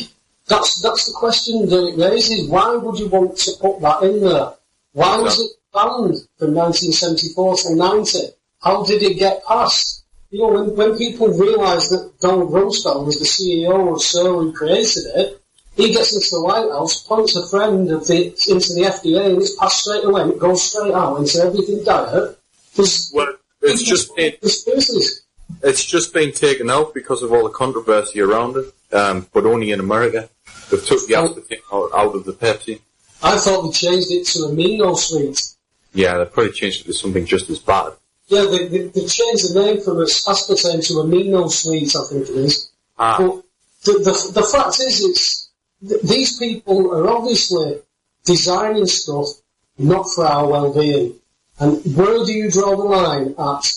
That's the question that it raises. Why would you want to put that in there? Why was it banned from 1974 to 90? How did it get passed? When people realise that Donald Rumsfeld was the CEO of Searle who created it, he gets into the White House, points a friend into the FDA, and it's passed straight away, and it goes straight out into everything diet. It's just been taken out because of all the controversy around it, but only in America. They've took the aspartame out of the Pepsi. I thought they changed it to amino sweet. Yeah, they probably changed it to something just as bad. Yeah, they changed the name from aspartame to amino sweet, I think it is. But the fact is, these people are obviously designing stuff not for our well-being. And where do you draw the line at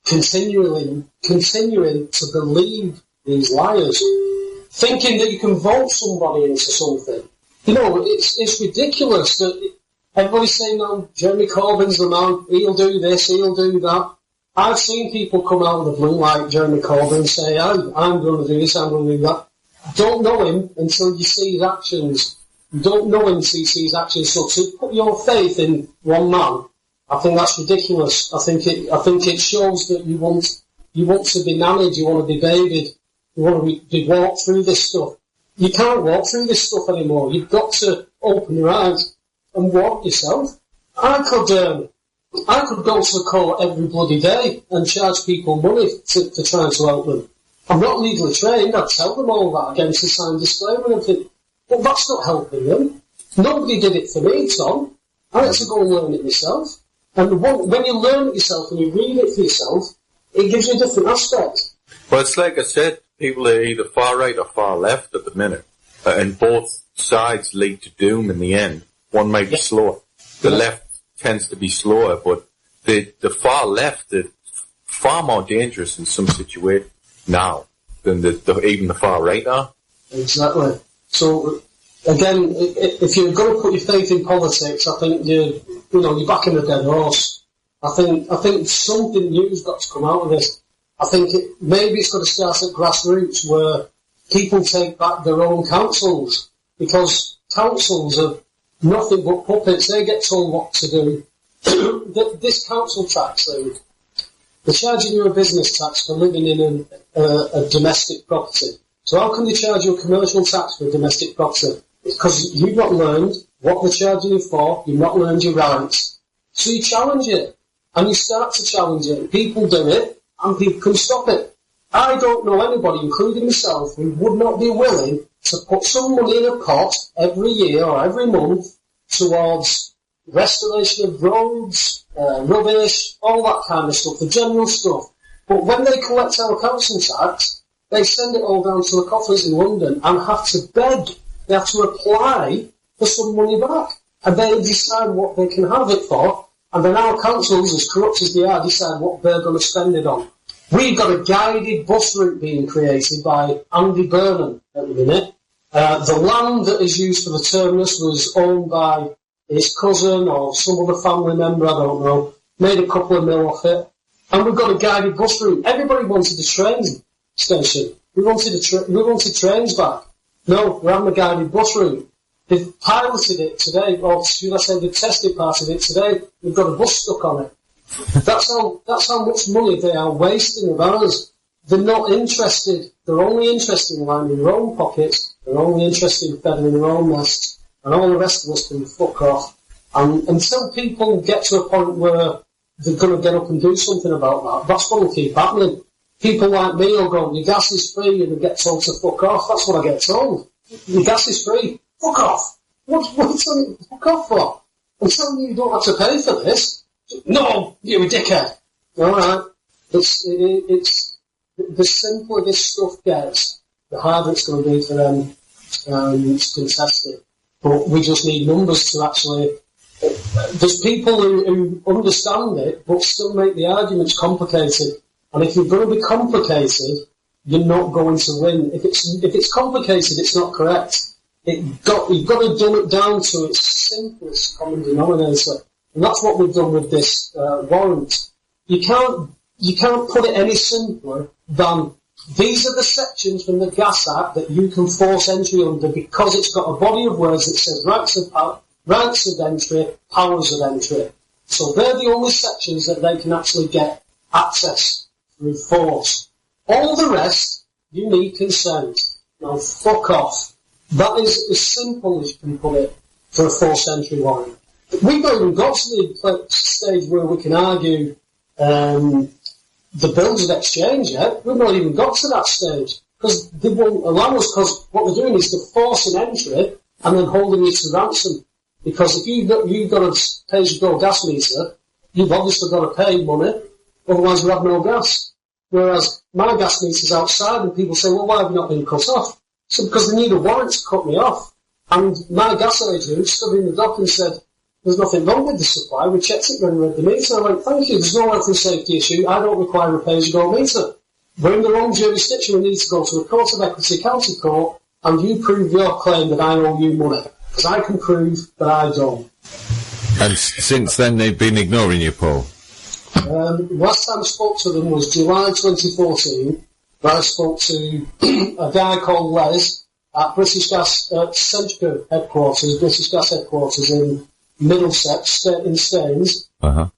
continuing to believe these liars? Thinking that you can vote somebody into something. It's ridiculous that everybody's saying, no, Jeremy Corbyn's the man, he'll do this, he'll do that. I've seen people come out of the blue like Jeremy Corbyn say, I'm going to do this, I'm going to do that. Don't know him until you see his actions. You don't know NCC's actions. So to put your faith in one man, I think that's ridiculous. I think it shows that you want to be nannied, you want to be babied, you want to be walked through this stuff. You can't walk through this stuff anymore. You've got to open your eyes and walk yourself. I could go to the court every bloody day and charge people money to try to help them. I'm not legally trained. I'd tell them all that against a signed disclaimer and everything. But that's not helping them. Nobody did it for me, Tom. I had to go and learn it myself. And when you learn it yourself and you read it for yourself, it gives you a different aspect. Well, it's like I said, people are either far right or far left at the minute. And both sides lead to doom in the end. One might be slower. The left tends to be slower, but the far left is far more dangerous in some situations now than even the far right are. Exactly. So, again, if you're going to put your faith in politics, I think you're backing a dead horse. I think something new's got to come out of this. I think maybe it's got to start at grassroots where people take back their own councils, because councils are nothing but puppets. They get told what to do. This council tax thing, they're charging you a business tax for living in a domestic property. So how can they charge you a commercial tax for a domestic property? It's because you've not learned what they're charging you for, you've not learned your rights. So you challenge it, and you start to challenge it. People do it, and people can stop it. I don't know anybody, including myself, who would not be willing to put some money in a pot every year or every month towards restoration of roads, rubbish, all that kind of stuff, the general stuff. But when they collect our council tax, they send it all down to the coffers in London and have to beg, they have to apply for some money back. And they decide what they can have it for, and then our councils, as corrupt as they are, decide what they're going to spend it on. We've got a guided bus route being created by Andy Burnham at the minute. The land that is used for the terminus was owned by his cousin or some other family member, I don't know, made a couple of mil off it. And we've got a guided bus route. Everybody wanted a train station. We wanted trains back. No, we're having a guided bus route. They've piloted it today, or should I say they've tested part of it today. We've got a bus stuck on it. That's how much money they are wasting of ours. They're not interested. They're only interested in lining their own pockets. They're only interested in feathering their own nests. And all the rest of us can fuck off. And until people get to a point where they're going to get up and do something about that, that's what will keep happening. People like me will go, your gas is free, and they get told to fuck off. That's what I get told. Your gas is free. Fuck off. What are you telling me to fuck off for? I'm telling you don't have to pay for this. No, you're a dickhead. Alright. It's the simpler this stuff gets, the harder it's going to be for them to contest it. But we just need numbers to actually... There's people who understand it, but still make the arguments complicated. And if you're going to be complicated, you're not going to win. If it's complicated, it's not correct. You've got to dumb it down to its simplest common denominator. And that's what we've done with this warrant. You can't put it any simpler than these are the sections from the Gas Act that you can force entry under, because it's got a body of words that says rights of entry, powers of entry. So they're the only sections that they can actually get access through force. All the rest, you need consent. Now fuck off. That is as simple as you can put it for a forced entry warrant. We've not even got to the stage where we can argue the bills of exchange yet. We've not even got to that stage, because they won't allow us, because what they're doing is they're forcing entry and then holding you to ransom. Because if you've got a pay-as-you-go gas meter, you've obviously got to pay money, otherwise you have no gas. Whereas my gas meter's outside, and people say, well, why have you not been cut off? So because they need a warrant to cut me off. And my gas agent stood in the dock and said, there's nothing wrong with the supply, we checked it when we read the meter. I went, thank you, there's no health and safety issue, I don't require a pay-as-you-go meter. We're in the wrong jurisdiction, we need to go to a court of equity, county court, and you prove your claim that I owe you money. Because I can prove that I don't. And since then they've been ignoring you, Paul? Last time I spoke to them was July 2014, where I spoke to a guy called Les, at British Gas Centrica headquarters, British Gas headquarters in Middlesex, in Staines. Uh-huh.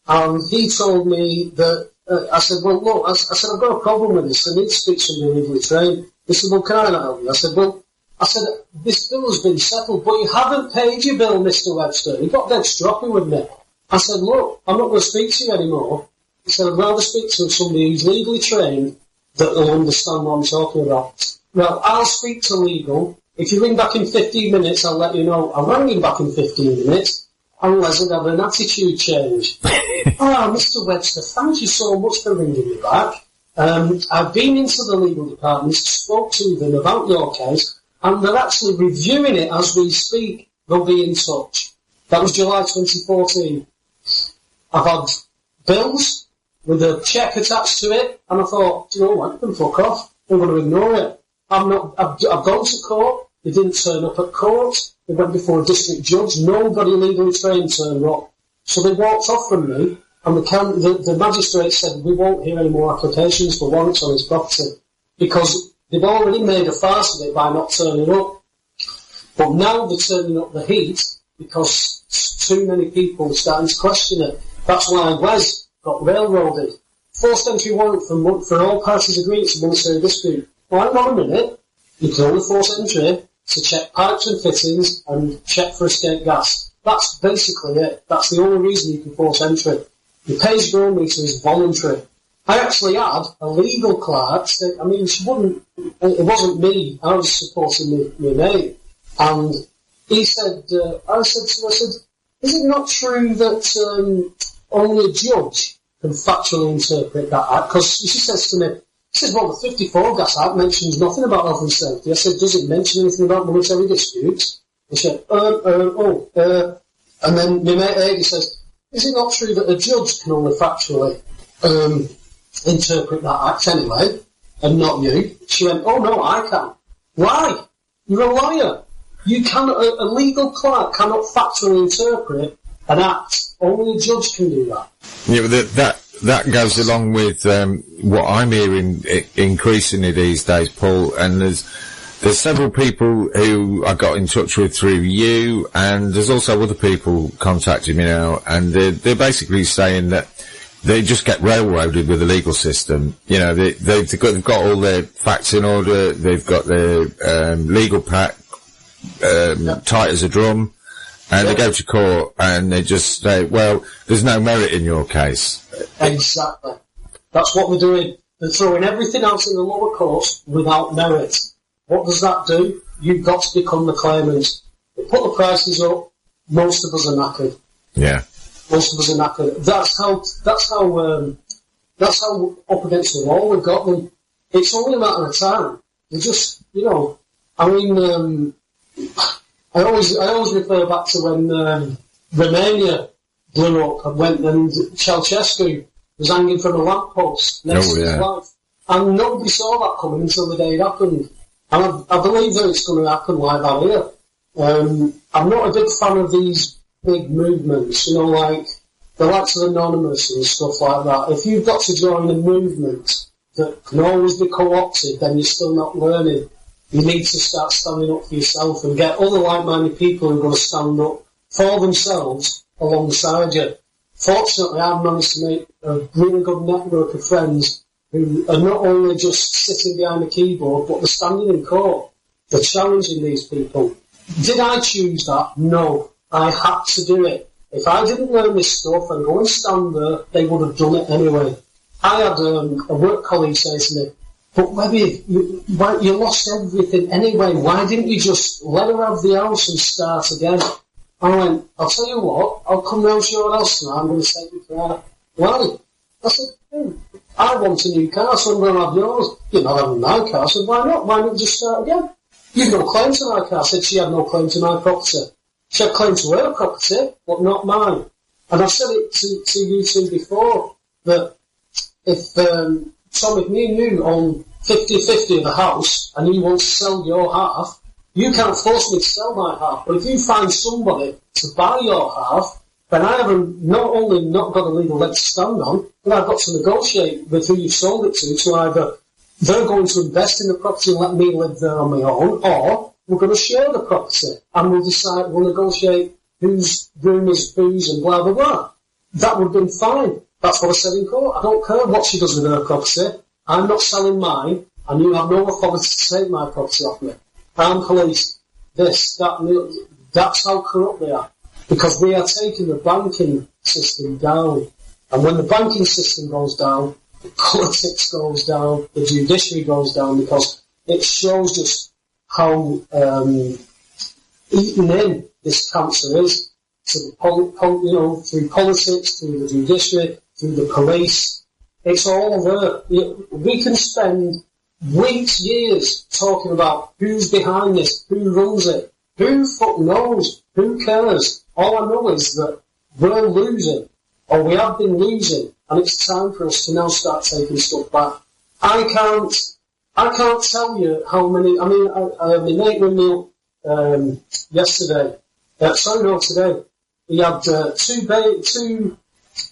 And he told me that, I said, well, look, I said, I've got a problem with this. I need to speak to somebody legally trained. He said, well, can I help you? I said, this bill has been settled, but you haven't paid your bill, Mr. Webster. He got dead stroppy with me. I said, look, I'm not going to speak to you anymore. He said, I'd rather speak to somebody who's legally trained that will understand what I'm talking about. Well, I'll speak to legal. If you ring back in 15 minutes, I'll let you know. I rang him back in 15 minutes, unless I'd have an attitude change. Mr. Webster, thank you so much for ringing me back. I've been into the legal department, spoke to them about your case, and they're actually reviewing it as we speak. They'll be in touch. That was July 2014. I've had bills with a cheque attached to it, and I thought, do you know what, you can fuck off. I'm going to ignore it. I've gone to court. They didn't turn up at court. They went before a district judge. Nobody legally trained turned up. So they walked off from me, and the magistrate said, we won't hear any more applications for warrants on his property, because they've already made a farce of it by not turning up. But now they're turning up the heat, because too many people are starting to question it. That's why Wes got railroaded. Forced entry warrant for all parties agreeing to monetary dispute. Well, hang on a minute. You can only force entry to check pipes and fittings and check for escape gas. That's basically it. That's the only reason you can force entry. The page go meter is voluntary. I actually had a legal clerk say, she wouldn't, it wasn't me, I was supporting my mate. And he said, I said, is it not true that only a judge can factually interpret that act? Because she says to me, well, the 54 Gas Act mentions nothing about health and safety. I said, does it mention anything about monetary disputes? He said, and then my mate Adi says, is it not true that a judge can only factually interpret that act anyway, and not you? She went, oh no, I can. Why? You're a lawyer. You cannot, a legal clerk cannot factually interpret an act. Only a judge can do that. Yeah, but that goes along with what I'm hearing increasingly these days, Paul. And there's several people who I got in touch with through you, and there's also other people contacting me now, and they're basically saying that they just get railroaded with the legal system. You know, they've got all their facts in order, they've got their legal pack tight as a drum, and they go to court and they just say, well, there's no merit in your case. Exactly. That's what they're doing. They're throwing everything else in the lower courts without merit. What does that do? You've got to become the claimant. They put the prices up, most of us are knackered. Yeah. Most of us are knackered. That's how up against the wall we've got them. It's only a matter of time. They just, I always refer back to when Romania blew up and went and Ceausescu was hanging from a lamppost next to his wife. And nobody saw that coming until the day it happened. And I believe that it's going to happen like that here. I'm not a big fan of these big movements, like the likes of Anonymous and stuff like that. If you've got to join a movement that can always be co-opted, then you're still not learning. You need to start standing up for yourself and get other like-minded people who are going to stand up for themselves alongside you. Fortunately, I've managed to make a really good network of friends who are not only just sitting behind a keyboard, but they're standing in court. They're challenging these people. Did I choose that? No. I had to do it. If I didn't learn this stuff and go and stand there, they would have done it anyway. I had a work colleague say to me, but Webby, you lost everything anyway. Why didn't you just let her have the house and start again? I went, I'll tell you what, I'll come round to your house tonight, I'm going to take you for her. Why? I said, I want a new car, so I'm going to have yours. You're not having my car. I said, why not? Why not just start again? You've no claim to my car. I said, she had no claim to my property. She had claim to her property, but not mine. And I've said it to you two before, that if Tom, if me and you own 50-50 of the house, and you want to sell your half, you can't force me to sell my half. But if you find somebody to buy your half, then I haven't not only not got a legal leg to stand on, but I've got to negotiate with who you've sold it to either they're going to invest in the property and let me live there on my own, or we're going to share the property and we'll negotiate whose room is whose and blah, blah, blah. That would have been fine. That's what I said in court. I don't care what she does with her property. I'm not selling mine, and you have no authority to take my property off me. I'm police. This, that, that's how corrupt they are. Because we are taking the banking system down. And when the banking system goes down, the politics goes down, the judiciary goes down, because it shows just how eaten in this cancer is to the through politics, through the judiciary, through the police. It's all there. We can spend weeks, years talking about who's behind this, who runs it, who fuck knows, who cares. All I know is that we're losing, or we have been losing, and it's time for us to now start taking stuff back. I can't tell you how many. I mean, my mate rang me up yesterday. Today. He had two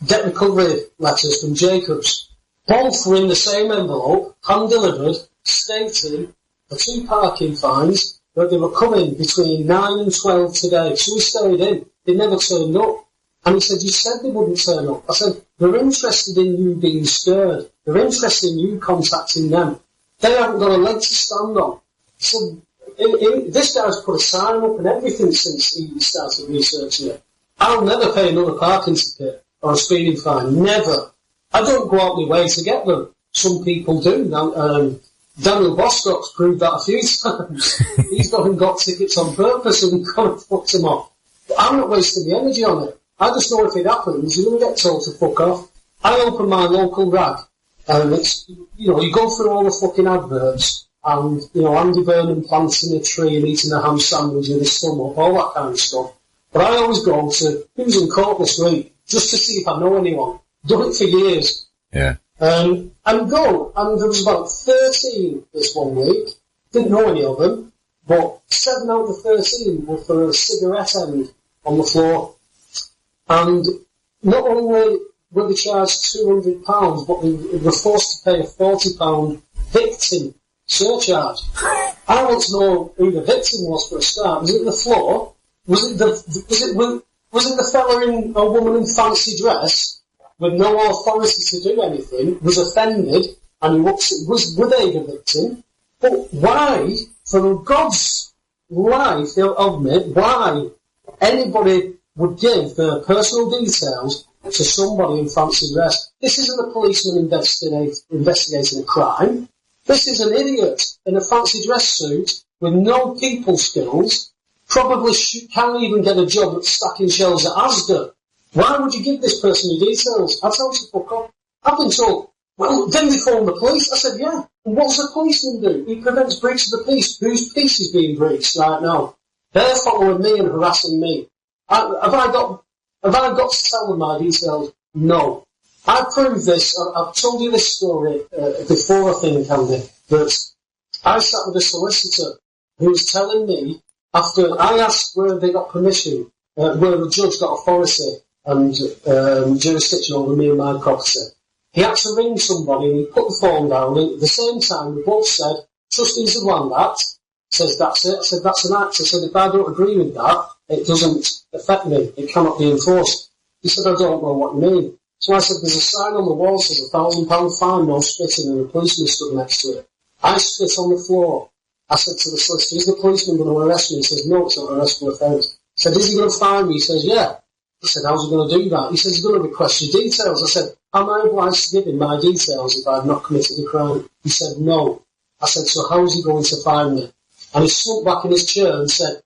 debt recovery letters from Jacobs. Both were in the same envelope, hand-delivered, stating for 2 parking fines that they were coming between 9 and 12 today. So we stayed in. They never turned up. And he said, you said they wouldn't turn up. I said, they're interested in you being scared. They're interested in you contacting them. They haven't got a leg to stand on. So this guy's put a sign up and everything since he started researching it. I'll never pay another parking ticket or a speeding fine. Never. I don't go out my way to get them. Some people do. Daniel Bostock's proved that a few times. He's gone and got tickets on purpose and gone and fucked them off. But I'm not wasting the energy on it. I just know if it happens, you're going to get told to fuck off. I open my local rag, and it's, you go through all the fucking adverts, and, Andy Burnham planting a tree and eating a ham sandwich with his thumb up, all that kind of stuff. But I always go to who's in court this week, just to see if I know anyone. Done it for years. Yeah. And go, and there was about 13 this one week. Didn't know any of them, but 7 out of 13 were for a cigarette end on the floor. And not only were they charged £200, but they were forced to pay a £40 victim surcharge. I want to know who the victim was for a start. Was it the floor? Was it the fella in a woman in fancy dress with no authority to do anything, was offended, and were they the victim? But why, for God's life of me, why anybody would give their personal details to somebody in fancy dress? This isn't a policeman investigating a crime. This is an idiot in a fancy dress suit with no people skills, probably can't even get a job at stacking shelves at Asda. Why would you give this person your details? I tell them to fuck off. I've been told, well, then they phone the police. I said, yeah. And what does the policeman do? He prevents breach of the peace. Whose peace is being breached right now? They're following me and harassing me. Have I got to tell them my details? No. I proved this. I've told you this story before, I think, Andy, that I sat with a solicitor who was telling me, after I asked where they got permission, where the judge got authority and jurisdiction over me and my property, he had to ring somebody and he put the phone down, and at the same time we both said, Trustees of Land Act, says that's it. I said, that's an act. I said, if I don't agree with that, it doesn't affect me. It cannot be enforced. He said, I don't know what you mean. So I said, there's a sign on the wall that says £1,000 fine, no spitting, and a policeman stood next to it. I spit on the floor. I said to the solicitor, is the policeman going to arrest me? He says, no, it's not an arrestable offence. I said, is he going to fine me? He says, yeah. I said, how's he going to do that? He says, he's going to request your details. I said, am I obliged to give him my details if I've not committed a crime? He said, no. I said, so how is he going to fine me? And he slumped back in his chair and said,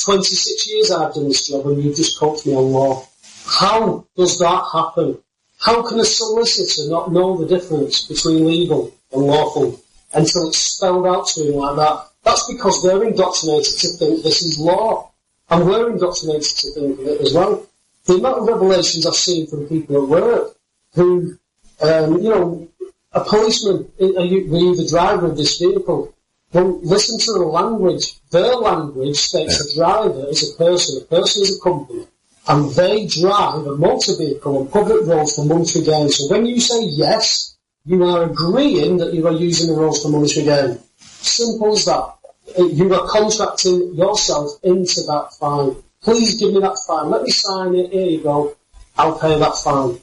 26 years I've done this job and you've just coached me on law. How does that happen? How can a solicitor not know the difference between legal and lawful until it's spelled out to him like that? That's because they're indoctrinated to think this is law. And we're indoctrinated to think of it as well. The amount of revelations I've seen from people at work who, a policeman, were you the driver of this vehicle? Well, listen to the language. Their language states a driver is a person is a company, and they drive a motor vehicle on public roads for monetary gain. So when you say yes, you are agreeing that you are using the rules for monetary gain. Simple as that. You are contracting yourself into that fine. Please give me that fine. Let me sign it. Here you go. I'll pay that fine.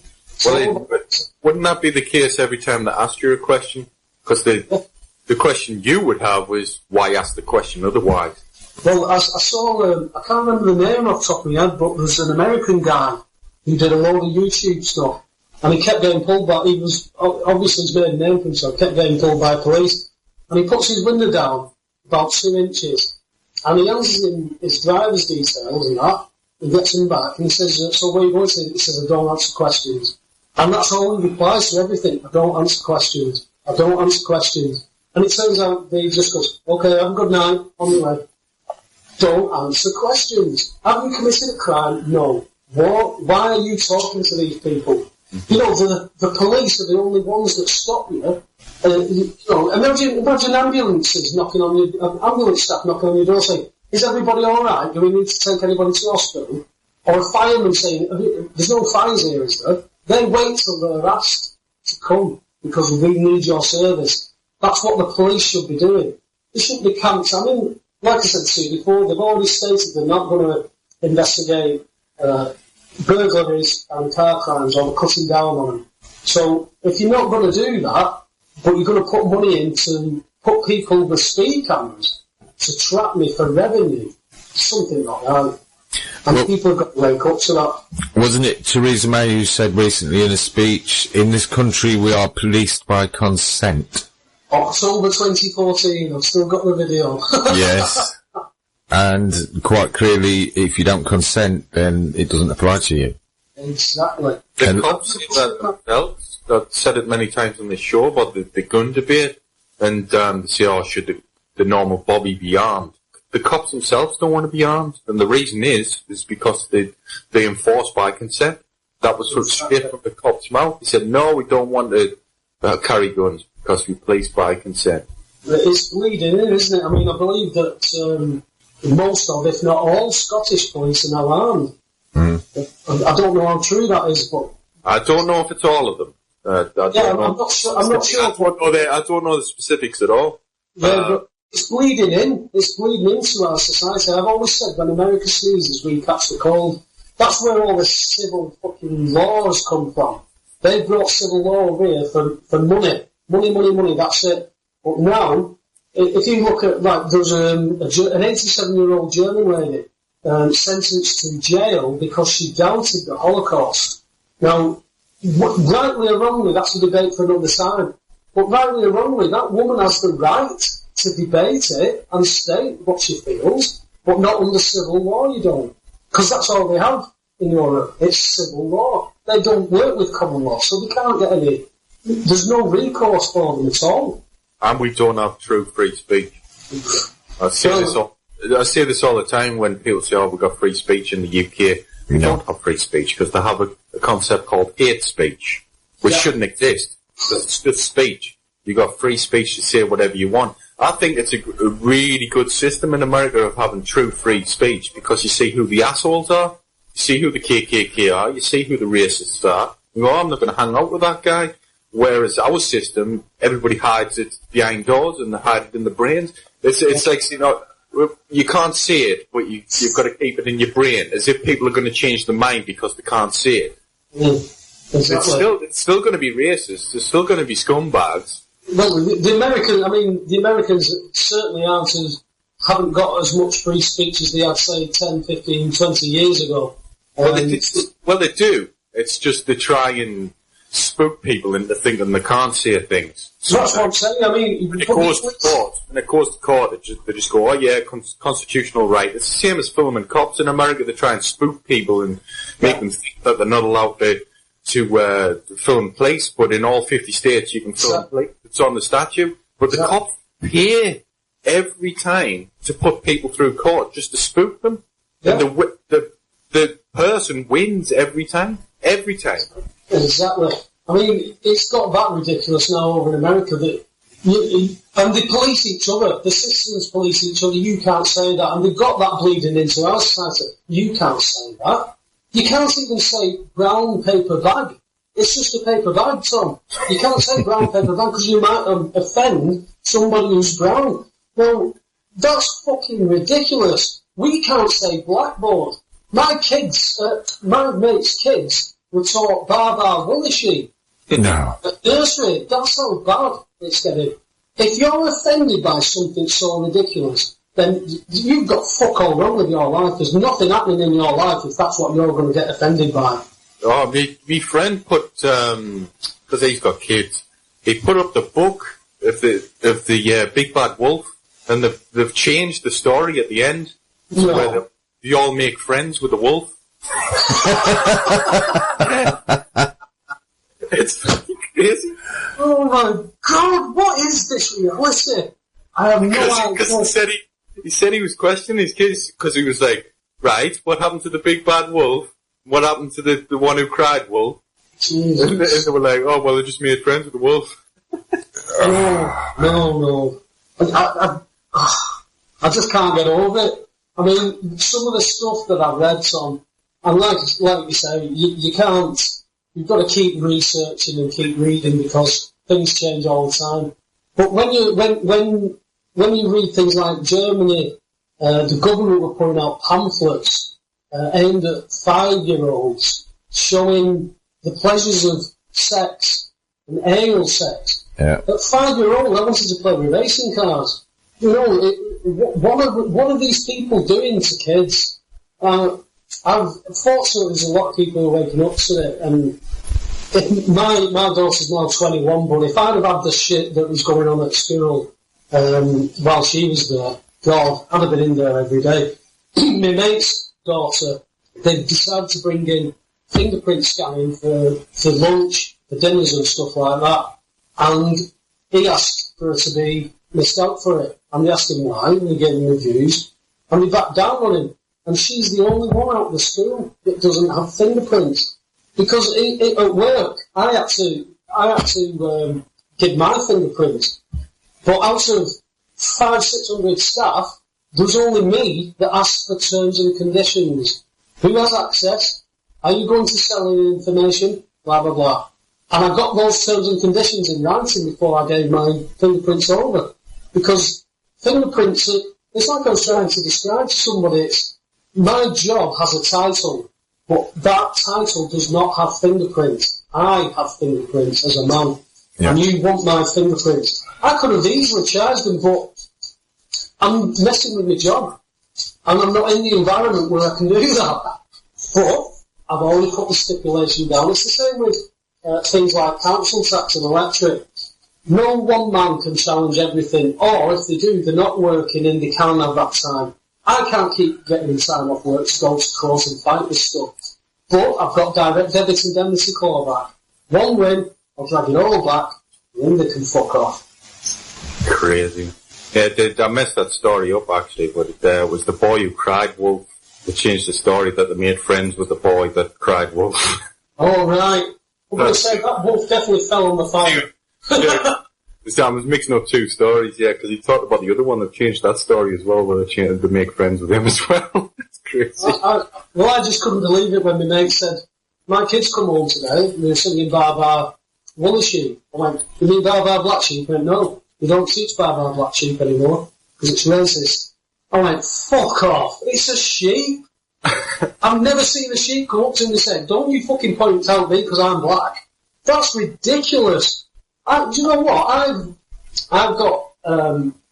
Well, wouldn't that be the case every time they asked you a question? Because the question you would have was, why ask the question otherwise? Well, I saw, I can't remember the name off the top of my head, but there's an American guy who did a load of YouTube stuff, and he kept getting pulled by, he was, obviously he's made a name for himself, kept getting pulled by police, and he puts his window down about 2 inches, and he answers him his driver's details and that, and gets him back, and he says, so where are you going to? He says, I don't answer questions. And that's all he replies to everything, I don't answer questions. I don't answer questions. And it turns out that he just goes, okay, have a good night, on your way. Don't answer questions. Have you committed a crime? No. Why are you talking to these people? You know, the police are the only ones that stop you. You know, imagine ambulances knocking on your, ambulance staff knocking on your door saying, is everybody alright? Do we need to take anybody to hospital? Or a fireman saying, there's no fires here, is there? They wait till they're asked to come because we need your service. That's what the police should be doing. They shouldn't be camps. I mean, like I said to you before, they've already stated they're not going to investigate burglaries and car crimes or cutting down on them. So if you're not going to do that, but you're going to put money in to put people with speed cameras to trap me for revenue, something like that. And people have got to wake up to that. Wasn't it Theresa May who said recently in a speech, in this country we are policed by consent? October 2014, I've still got the video. Yes. And quite clearly, if you don't consent, then it doesn't apply to you. Exactly. The cops themselves, I've said it many times on this show about the gun debate, and they say, oh, should the normal Bobby be armed? The cops themselves don't want to be armed, and the reason is because they enforce by consent. That was sort of straight from the cop's mouth. He said, no, we don't want to carry guns because we police by consent. It's bleeding in, isn't it? I mean, I believe that most of, if not all, Scottish police are now armed. I don't know how true that is, but I don't know if it's all of them. I'm not sure. I don't know the specifics at all. Yeah, but it's bleeding in. It's bleeding into our society. I've always said when America sneezes, we catch the cold. That's where all the civil fucking laws come from. They brought civil law over here for money. Money, that's it. But now, if you look at, like, there's an 87-year-old German lady sentenced to jail because she doubted the Holocaust. Now, rightly or wrongly, that's a debate for another time. But rightly or wrongly, that woman has the right to debate it and state what she feels, but not under civil law, you don't. Because that's all they have in Europe. It's civil law. They don't work with common law, so they can't get any. There's no recourse for them at all. And we don't have true free speech. I say this all the time when people say, oh, we've got free speech in the UK. We don't have free speech because they have a concept called hate speech, which shouldn't exist. It's just speech. You've got free speech to say whatever you want. I think it's a really good system in America of having true free speech because you see who the assholes are, you see who the KKK are, you see who the racists are. You go, oh, I'm not going to hang out with that guy. Whereas our system, everybody hides it behind doors and they hide it in the brains. It's like, you know, you can't see it, but you've got to keep it in your brain, as if people are going to change their mind because they can't see it. Exactly. It's still going to be racist. There's still going to be scumbags. Well, the Americans certainly haven't got as much free speech as they had, say, 10, 15, 20 years ago. Well, they do. It's just they try and spook people into thinking they can't say things. So that's what I'm saying. I mean, when it goes to court, they just go, oh yeah, constitutional right. It's the same as filming cops in America. They try and spook people and make them think that they're not allowed to film police, but in all 50 states you can film police. It's on the statute. But the cops pay every time to put people through court just to spook them. Yeah. And the person wins every time. Every time. Exactly. I mean, it's got that ridiculous now over in America that and they police each other. The citizens police each other. You can't say that. And they've got that bleeding into our society. You can't say that. You can't even say brown paper bag. It's just a paper bag, Tom. You can't say brown paper bag because you might offend somebody who's brown. Well, that's fucking ridiculous. We can't say blackboard. My mate's kids were taught Bar Willishy. No. At nursery, that's how bad it's getting. If you're offended by something so ridiculous, then you've got fuck all wrong with your life. There's nothing happening in your life if that's what you're going to get offended by. Oh, me friend put, because he's got kids, he put up the book of the Big Bad Wolf, and they've changed the story at the end to where they all make friends with the wolf. It's fucking crazy. Oh my God, what is this reality? I have no idea. Because he said he was questioning his kids, because he was like, right, what happened to the Big Bad Wolf? What happened to the one who cried wolf? Jesus. And they were like, oh, well, they just made friends with the wolf. No. I just can't get over it. I mean, some of the stuff that I've read, Tom, and like you say, you can't, you've got to keep researching and keep reading because things change all the time. But when you read things like Germany, the government were putting out pamphlets aimed at 5-year-olds, showing the pleasures of sex and anal sex. Yeah. At 5-year-old, I wanted to play with racing cars. You know, what are these people doing to kids? Fortunately, there's a lot of people who are waking up to it, and my daughter's now 21, but if I'd have had the shit that was going on at school while she was there, God, I'd have been in there every day. My mate's daughter, they decided to bring in fingerprint scanning for lunch, for dinners and stuff like that. And he asked for her to be missed out for it. And they asked him why, and he gave him reviews. And he backed down on him. And she's the only one out of the school that doesn't have fingerprints. Because at work, I had to give my fingerprints. But out of 500-600 staff, there was only me that asked for terms and conditions. Who has access? Are you going to sell any information? Blah, blah, blah. And I got those terms and conditions in writing before I gave my fingerprints over. Because fingerprints, it's like I was trying to describe to somebody, my job has a title, but that title does not have fingerprints. I have fingerprints as a man. Yeah. And you want my fingerprints. I could have easily charged them, but I'm messing with my job, and I'm not in the environment where I can do that. But I've already put the stipulation down. It's the same with things like council tax and electric. No one man can challenge everything, or if they do, they're not working and they can't have that time. I can't keep getting in time off work to go to court and fight this stuff. But I've got direct debit indemnity clawback. One win, I'll drag it all back, and then they can fuck off. Crazy. Yeah, I messed that story up actually, but it was the boy who cried wolf. They changed the story that they made friends with the boy that cried wolf. Oh, right. I'm going to say that wolf definitely fell on the fire. Yeah. I was mixing up two stories, yeah, because he talked about the other one that changed that story as well, where they changed to make friends with him as well. It's crazy. I just couldn't believe it when my mate said, my kids come home today, and they're singing Bar Woolly Sheep. I went, you mean Bar Black Sheep? He went, no. We don't teach Bar Black Sheep anymore, because it's racist. I went, fuck off, it's a sheep. I've never seen a sheep come up to me and say, don't you fucking point out me because I'm black. That's ridiculous. Do you know what? I've got,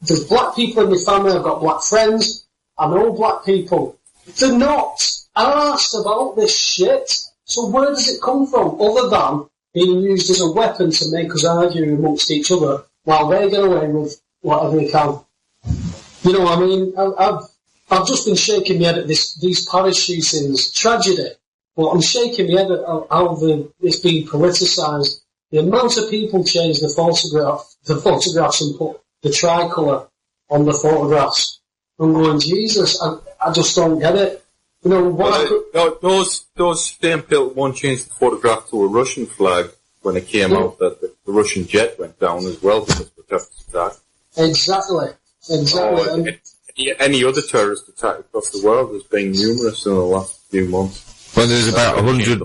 there's black people in my family, I've got black friends, I know black people. They're not asked about this shit. So where does it come from, other than being used as a weapon to make us argue amongst each other, while they get away with whatever they can? You know what I mean? I've just been shaking my head at these Paris shootings, tragedy, but I'm shaking my head at how it's being politicised. The amount of people change the photographs and put the tricolour on the photographs. I'm going, Jesus, I just don't get it. You know, those same people won't change the photograph to a Russian flag when it came out that the Russian jet went down as well because of the terrorist attack. Exactly. Any other terrorist attack across the world has been numerous in the last few months. Well, there's about 100.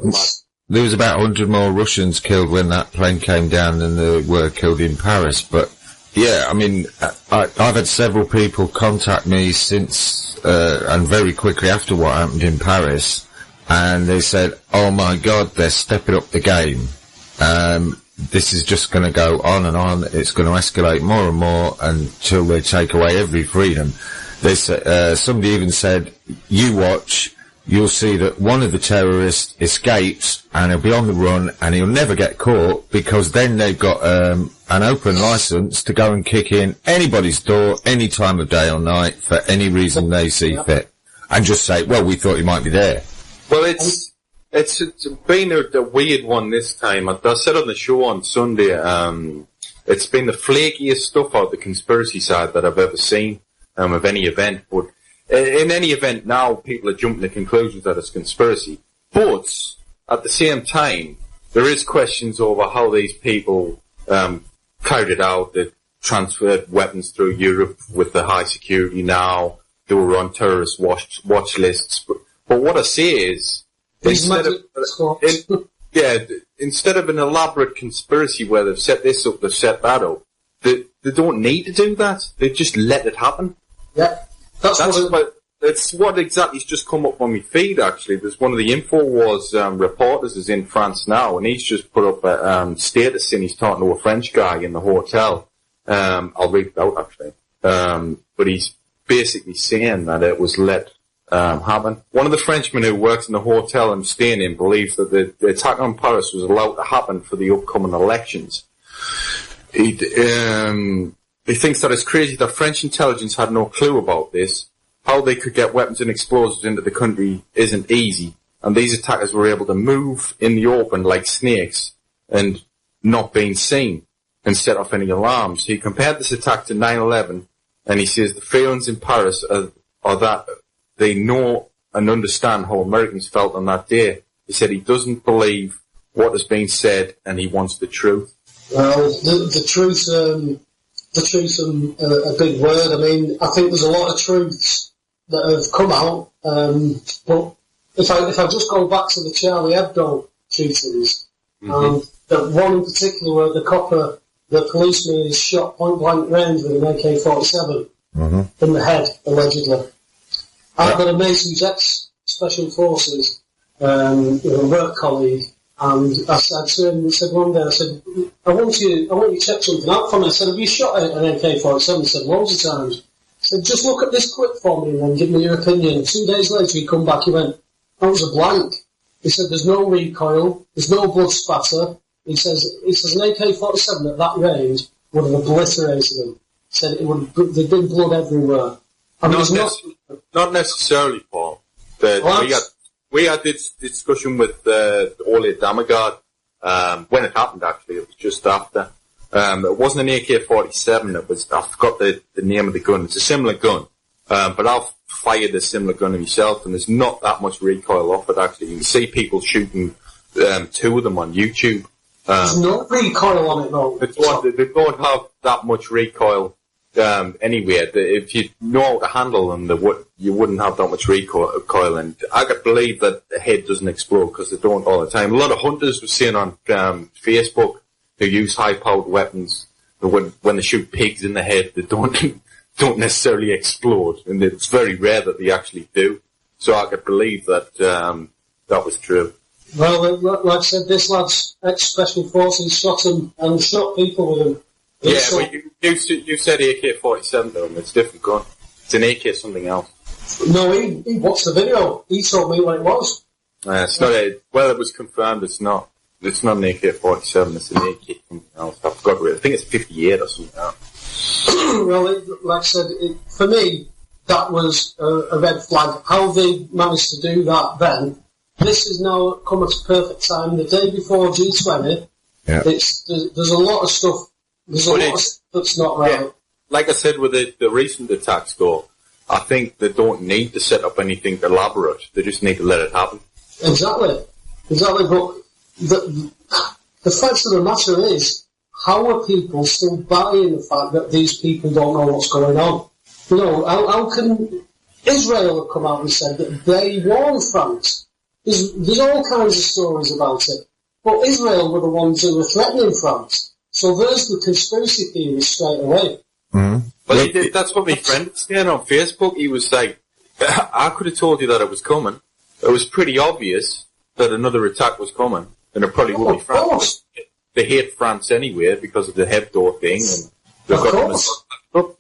there was about 100 more Russians killed when that plane came down than there were killed in Paris. But yeah, I mean, I've had several people contact me since, and very quickly after what happened in Paris, and they said, oh my God, they're stepping up the game. This is just going to go on and on. It's going to escalate more and more until they take away every freedom. They somebody even said, you watch, you'll see that one of the terrorists escapes and he'll be on the run and he'll never get caught, because then they've got an open license to go and kick in anybody's door any time of day or night for any reason they see fit, and just say, well, we thought you might be there. Well, it's been a weird one this time. I said on the show on Sunday, it's been the flakiest stuff out the conspiracy side that I've ever seen of any event. But in any event now, people are jumping to conclusions that it's conspiracy. But at the same time, there is questions over how these people carried it out. They transferred weapons through Europe with the high security now. They were on terrorist watch lists. But what I say is, instead of an elaborate conspiracy where they've set this up, they've set that up, they don't need to do that. They just let it happen. Yeah, that's what exactly's just come up on my feed, actually. There's one of the InfoWars reporters is in France now, and he's just put up a status in. He's talking to a French guy in the hotel. I'll read it out, actually. But he's basically saying that it was let happen. One of the Frenchmen who works in the hotel I'm staying in believes that the attack on Paris was allowed to happen for the upcoming elections. He thinks that it's crazy that French intelligence had no clue about this. How they could get weapons and explosives into the country isn't easy, and these attackers were able to move in the open like snakes and not being seen and set off any alarms. He compared this attack to 9/11, and he says the feelings in Paris are that they know and understand how Americans felt on that day. He said he doesn't believe what has been said, and he wants the truth. Well, the truth, a big word. I mean, I think there's a lot of truths that have come out. But if I just go back to the Charlie Hebdo shootings, that one in particular where the policeman is shot point blank range with an AK-47 in the head, allegedly. I've got a mate who's ex-Special Forces, work colleague, and I said one day, I want you to check something out for me. I said, have you shot an AK-47? He said, loads of times. I said, just look at this clip for me and then give me your opinion. 2 days later he come back, he went, that was a blank. He said, there's no recoil, there's no blood spatter. He says an AK-47 at that range would have obliterated him. He said there'd been blood everywhere. I mean, not necessarily, Paul. We had this discussion with Ole Damagard when it happened. Actually, it was just after. It wasn't an AK-47. It was, I forgot the name of the gun. It's a similar gun, but I've fired a similar gun myself, and there's not that much recoil off it. Actually, you can see people shooting two of them on YouTube. There's no recoil on it though. They don't have that much recoil. Anyway, if you know how to handle them, you wouldn't have that much recoil, and I could believe that the head doesn't explode because they don't all the time. A lot of hunters were saying on Facebook who use high-powered weapons, when they shoot pigs in the head, they don't necessarily explode, and it's very rare that they actually do. So I could believe that that was true. Well, like I said, this lad's ex-Special Forces shot him and shot people with him. Yeah, but you said AK-47 though, and it's a different gun. It's an AK something else. No, he watched the video. He told me what it was. It's not well, it was confirmed it's not. It's not an AK-47, it's an AK something else. I forgot what I think it's 58 or something else. Well, like I said, for me, that was a red flag. How they managed to do that then, this has now come at a perfect time. The day before G20, there's a lot of stuff. There's a lot of stuff that's not right. Yeah, like I said with the recent attacks, though, I think they don't need to set up anything elaborate. They just need to let it happen. Exactly. But the fact of the matter is, how are people still buying the fact that these people don't know what's going on? You know, how can Israel have come out and said that they warned France? There's all kinds of stories about it. But Israel were the ones who were threatening France. So there's the conspiracy theories straight away. Mm-hmm. Well, that's what my friend said on Facebook. He was like, I could have told you that it was coming. It was pretty obvious that another attack was coming. And it probably would be France. They hate France anyway because of the Hebdo thing. And they've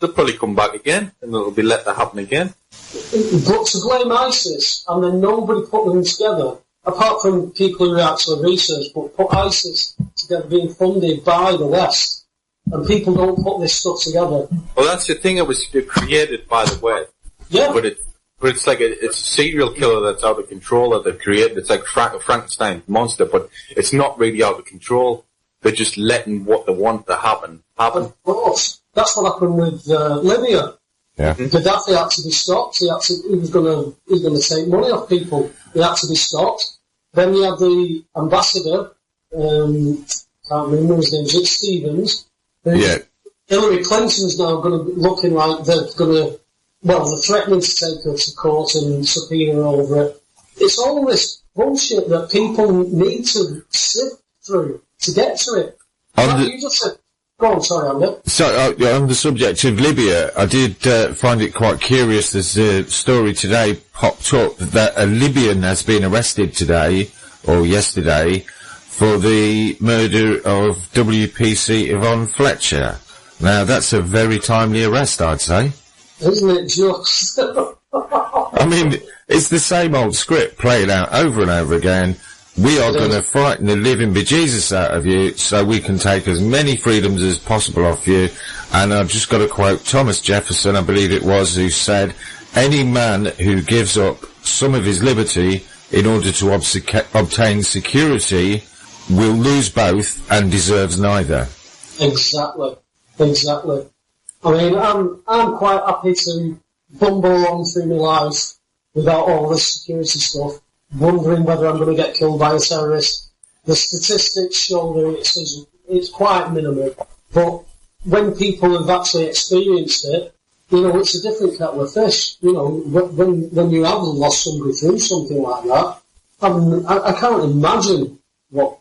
they'll probably come back again and it'll be let that happen again. But to blame ISIS and then nobody put them together, apart from people who actually research, but put ISIS together being funded by the West, and people don't put this stuff together. Well, that's the thing. It was created by the West. Yeah. But it's like it's a serial killer that's out of control that they've created. It's like a Frankenstein monster, but it's not really out of control. They're just letting what they want to happen. Of course. That's what happened with Libya. Yeah. Gaddafi had to be stopped. He was going to take money off people. He had to be stopped. Then you had the ambassador, can't remember his name, is it Stevens? Yeah. Hillary Clinton's now looking like they're threatening to take her to court and subpoena her over it. It's all this bullshit that people need to sift through to get to it. You just said, go on, sorry, Andy. So, on the subject of Libya, I did find it quite curious. There's a story today popped up that a Libyan has been arrested today, or yesterday, for the murder of WPC Yvonne Fletcher. Now, that's a very timely arrest, I'd say. Isn't it just? I mean, it's the same old script played out over and over again. We are going to frighten the living bejesus out of you so we can take as many freedoms as possible off you. And I've just got to quote Thomas Jefferson, I believe it was, who said, any man who gives up some of his liberty in order to obtain security will lose both and deserves neither. Exactly. I mean, I'm quite happy to bumble on through my life without all this security stuff, wondering whether I'm going to get killed by a terrorist. The statistics show that it's quite minimal. But when people have actually experienced it, it's a different kettle of fish. When you have lost somebody through something like that, I can't imagine what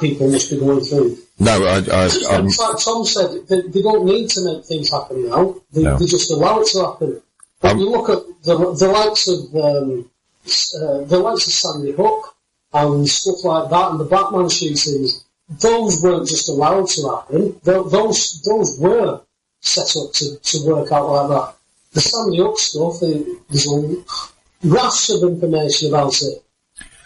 people must be going through. No, it's like Tom said, they don't need to make things happen now. They just allow it to happen. But you look at the likes of Sandy Hook and stuff like that, and the Batman shootings. Those weren't just allowed to happen. Those were set up to work out like that. The Sandy Hook stuff, there's rafts of information about it.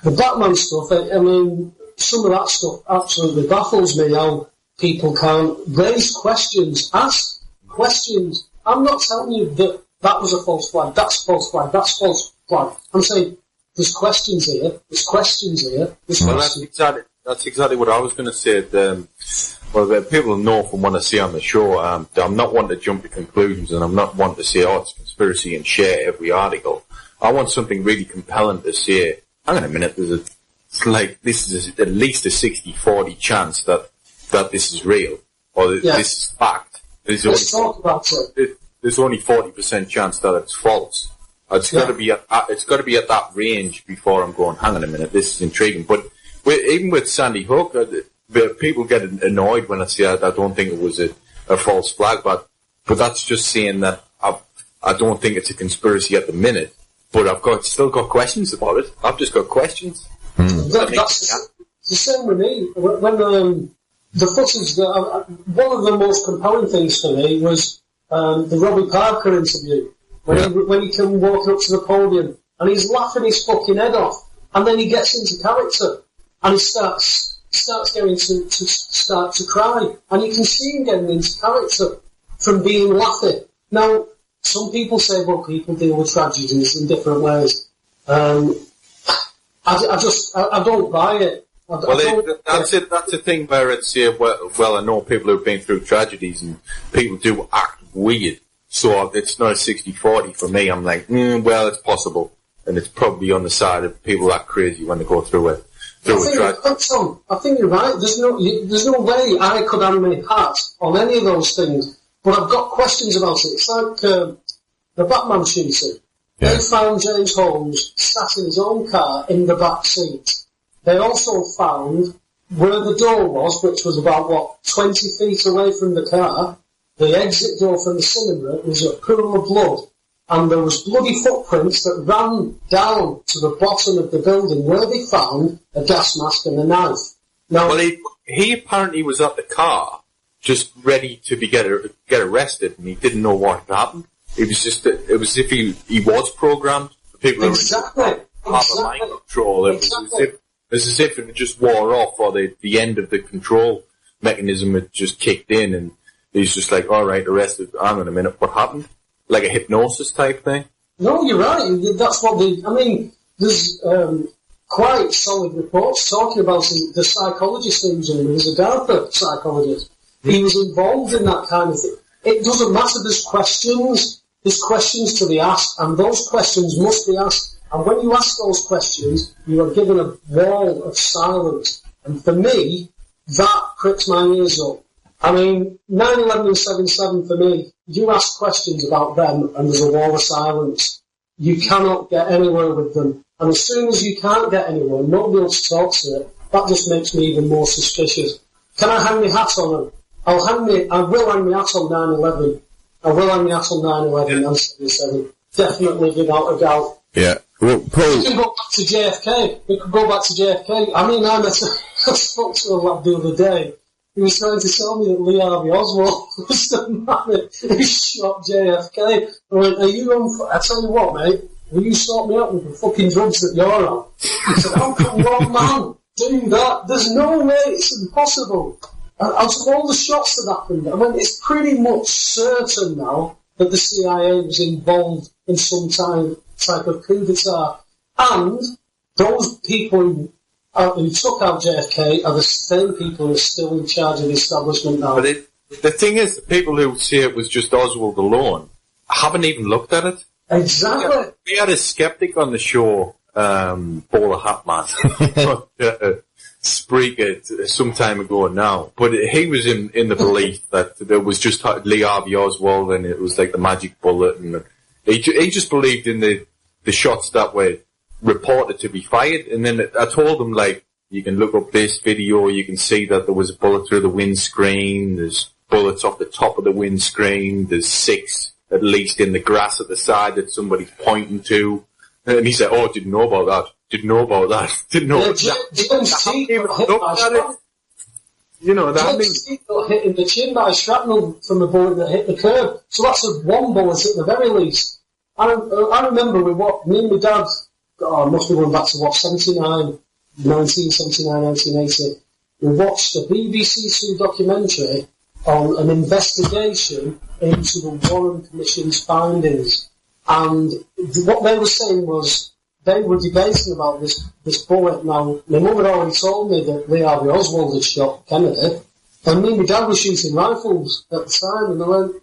The Batman stuff, I mean, some of that stuff absolutely baffles me, how people can't raise questions, ask questions. I'm not telling you that was a false flag, that's a false flag, that's a false flag. I'm saying there's questions here, there's questions here, there's questions. That's exactly what I was going to say. People know from what I see on the show, I'm not one to jump to conclusions, and I'm not one to say, it's conspiracy and share every article. I want something really compelling to say, hang on a minute, this is at least a 60-40 chance that this is real, or this is fact. Let's talk about it. There's only 40% chance that it's false. It's got to be at that range before I'm going, hang on a minute, this is intriguing. But even with Sandy Hook, people get annoyed when I say I don't think it was a false flag, but that's just saying that I don't think it's a conspiracy at the minute. But I've still got questions about it. I've just got questions. That's the same with me. When the footage, one of the most compelling things for me was the Robbie Parker interview. When he came walking up to the podium and he's laughing his fucking head off, and then he gets into character and he starts getting to cry, and you can see him getting into character from being laughing. Now, some people say, well, people deal with tragedies in different ways. I don't buy it. That's the thing where it's I know people who've been through tragedies and people do act weird. So it's not a 60-40 for me. I'm like, it's possible, and it's probably on the side of people that crazy when they go through it. Tom, I think you're right. There's no way I could hang my hat on any of those things. But I've got questions about it. It's like the Batman shooting. They found James Holmes sat in his own car in the back seat. They also found where the door was, which was about, 20 feet away from the car, the exit door from the cinema was a pool of blood, and there was bloody footprints that ran down to the bottom of the building where they found a gas mask and a knife. Now, well, he apparently was at the car, just ready to get arrested, and he didn't know what had happened. It was just, it was as if he was programmed. People exactly. Have a mind control. It was as if it just wore off, or the end of the control mechanism had just kicked in, and he's just like, all right, arrested. Hang on a minute, what happened? Like a hypnosis type thing? No, you're right. That's what there's quite solid reports talking about the psychologist who was in. He was a DARPA psychologist. He was involved in that kind of thing. It doesn't matter. There's questions to be asked, and those questions must be asked. And when you ask those questions, you are given a wall of silence. And for me, that pricks my ears up. 9/11 and 7/7 for me, you ask questions about them and there's a wall of silence. You cannot get anywhere with them. And as soon as you can't get anywhere, nobody else talks to it, that just makes me even more suspicious. Can I hang my hat on them? I will hang my hat on 9/11. I will hang my hat on 9/11 and 7/7. Definitely, without a doubt. Yeah. Well, Paul... We can go back to JFK. I spoke to a lad the other day. He was trying to tell me that Lee Harvey Oswald was the man who shot JFK. I went, are you on... I tell you what, mate, will you sort me out with the fucking drugs that you're on? He said, how can one man do that? There's no way, it's impossible. Out of all the shots that happened, it's pretty much certain now that the CIA was involved in some type of coup d'etat. And those people who took out JFK are the same people who are still in charge of the establishment now. But the thing is, the people who say it was just Oswald alone haven't even looked at it. Exactly. We had a skeptic on the show, Bowler Hatman, Spreaker, some time ago now. But he was in the belief that there was just Lee Harvey Oswald and it was like the magic bullet. And he just believed in the shots that were reported to be fired. And then I told him, like, you can look up this video, you can see that there was a bullet through the windscreen, there's bullets off the top of the windscreen, there's 6 at least in the grass at the side that somebody's pointing to. And he said, oh, didn't know about that. Didn't know about that. Didn't know about that. You know, that means... got hit in the chin by shrapnel from a bullet that hit the curb. So that's one bullet at the very least. I remember me and my dad, must be going back to 1979, 1980. We watched a BBC Two documentary on an investigation into the Warren Commission's findings. And what they were saying was, they were debating about this bullet. Now, my mum had already told me that Lee Harvey Oswald had shot Kennedy, and me and my dad were shooting rifles at the time, and I went,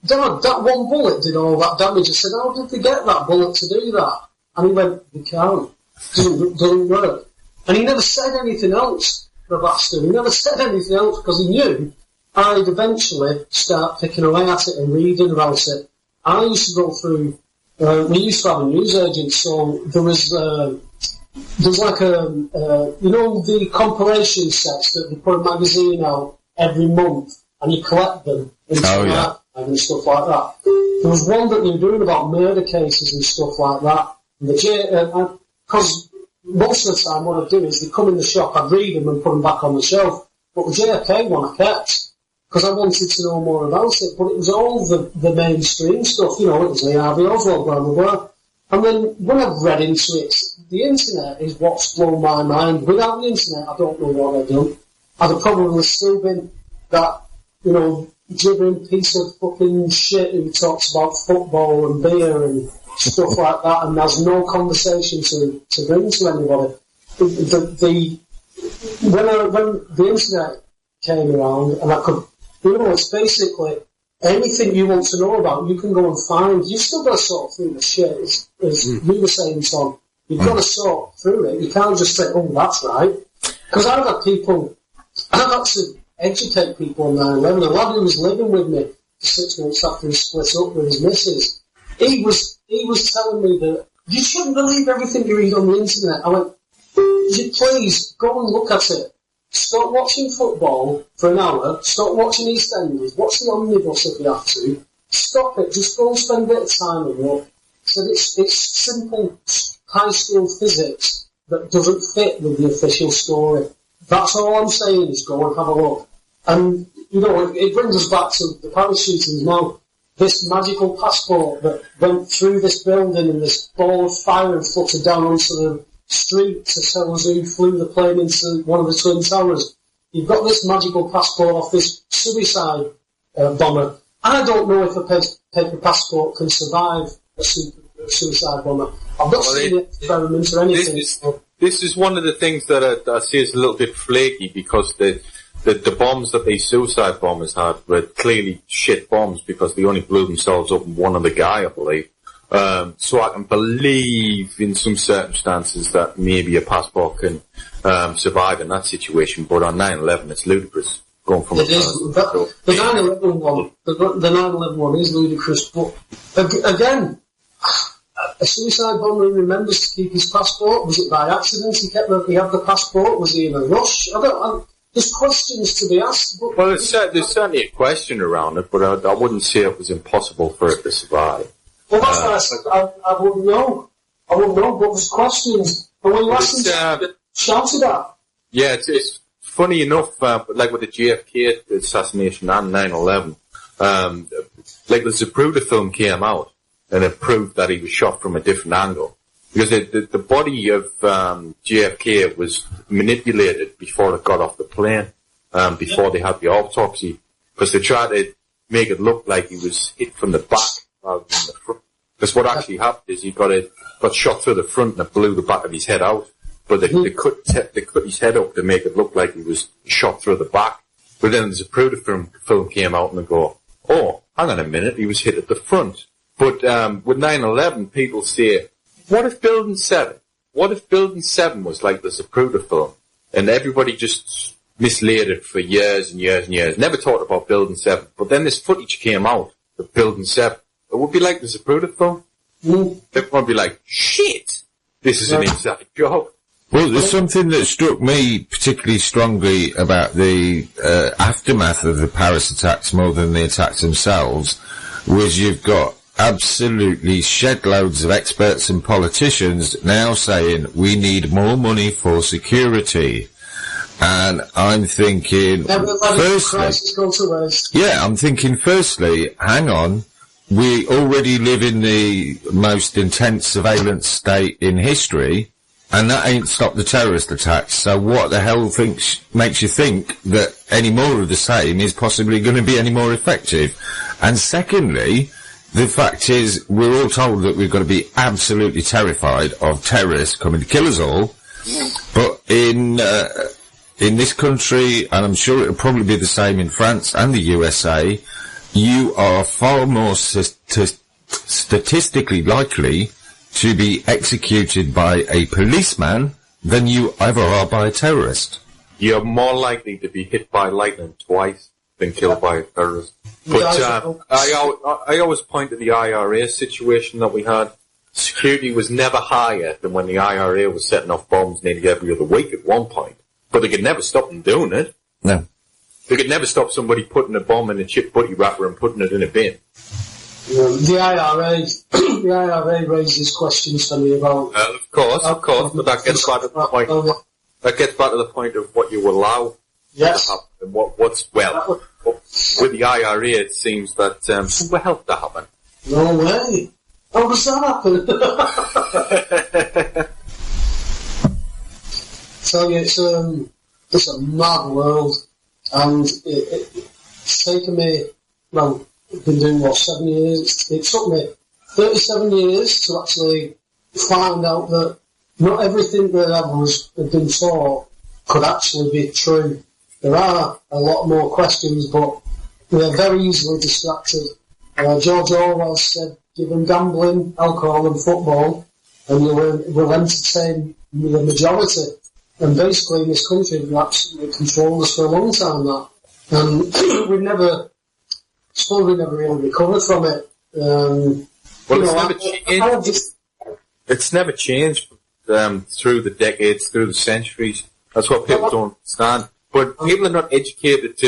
Dad, that one bullet did all that damage. I said, how did they get that bullet to do that? And he went, you can't. Doesn't work. And he never said anything else, the bastard. He never said anything else because he knew I'd eventually start picking away at it and reading about it. I used to go through, we used to have a news agent, so there was like the compilation sets that they put a magazine out every month and you collect them into and stuff like that. There was one that they were doing about murder cases and stuff like that. Because most of the time what I'd do is they'd come in the shop, I'd read them and put them back on the shelf. But the JFK one I kept, because I wanted to know more about it, but it was all the mainstream stuff, it was Lee Harvey Oswald, blah, blah, blah. And then when I've read into it, the internet is what's blown my mind. Without the internet, I don't know what I'd done. I'd have probably still been that, gibbering piece of fucking shit who talks about football and beer and stuff like that, and there's no conversation to bring to anybody. When the internet came around, and I could, it's basically anything you want to know about, you can go and find. You've still got to sort through the shit, as you were saying, Tom. You've got to sort through it. You can't just say, oh, that's right. Because I've had to educate people on 9/11. A lad who was living with me for 6 months after he split up with his missus, he was telling me that you shouldn't believe everything you read on the internet. I went, please go and look at it. Stop watching football for an hour. Stop watching EastEnders. Watch the Omnibus if you have to. Stop it. Just go and spend a bit of time and look. So it's simple high school physics that doesn't fit with the official story. That's all I'm saying is go and have a look. And, it brings us back to the parachutings now. This magical passport that went through this building and this ball of fire and fluttered down onto the street to tell us who flew the plane into one of the Twin Towers. You've got this magical passport off this suicide bomber. I don't know if a paper passport can survive a suicide bomber. I've not seen it experiment or anything. This is one of the things that I see is a little bit flaky, because the bombs that these suicide bombers had were clearly shit bombs, because they only blew themselves up and one other guy, I believe. So I can believe in some circumstances that maybe a passport can survive in that situation, but on 9/11 it's ludicrous. Going from the 9/11 one, the 9/11 one is ludicrous, but again, a suicide bomber remembers to keep his passport. Was it by accident he had the passport? Was he in a rush? There's questions to be asked. Well, there's certainly a question around it, but I wouldn't say it was impossible for it to survive. Well, that's what I said. I wouldn't know. But there's questions. And when you ask them, shouted at. Yeah, it's funny enough, like with the JFK assassination and 9/11, like the Zapruder film came out, and it proved that he was shot from a different angle. Because the body of JFK was manipulated before it got off the plane, before they had the autopsy, because they tried to make it look like he was hit from the back rather than the front. Because what actually happened is he got shot through the front and it blew the back of his head out. But they cut his head up to make it look like he was shot through the back. But then the Zapruder film came out and they go, oh, hang on a minute, he was hit at the front. But with 9/11, people say, what if Building 7? What if Building 7 was like the Zapruder film? And everybody just mislaid it for years and years and years. Never talked about Building 7. But then this footage came out of Building 7. It would be like the Zapruder film. Everyone would be like, shit, this is an inside job. Well, there's something that struck me particularly strongly about the aftermath of the Paris attacks more than the attacks themselves, was you've got absolutely shed loads of experts and politicians now saying we need more money for security. And I'm thinking, firstly, hang on, we already live in the most intense surveillance state in history, and that ain't stopped the terrorist attacks. So what the hell makes you think that any more of the same is possibly going to be any more effective? And secondly, the fact is, we're all told that we've got to be absolutely terrified of terrorists coming to kill us all. But in this country, and I'm sure it'll probably be the same in France and the USA, you are far more statistically likely to be executed by a policeman than you ever are by a terrorist. You're more likely to be hit by lightning twice than killed by a terrorist. But I always point to the IRA situation that we had. Security was never higher than when the IRA was setting off bombs nearly every other week at one point. But they could never stop them doing it. No. They could never stop somebody putting a bomb in a chip butty wrapper and putting it in a bin. The IRA raises questions for me about... Of course, but that gets back to the point. That gets back to the point of what you allow. Yes. To happen and with the IRA, it seems that what helped that happen. No way. How does that happen? So it's a mad world, and it's taken me, well, I've been doing 7 years. It took me 37 years to actually find out that not everything that had been taught could actually be true. There are a lot more questions, but we're very easily distracted. George Orwell said, give them gambling, alcohol and football, and we'll entertain the majority. And basically in this country, we've absolutely controlled us for a long time now. And we've never really recovered from it. Well, It's never changed through the decades, through the centuries. That's what people don't understand. But people are not educated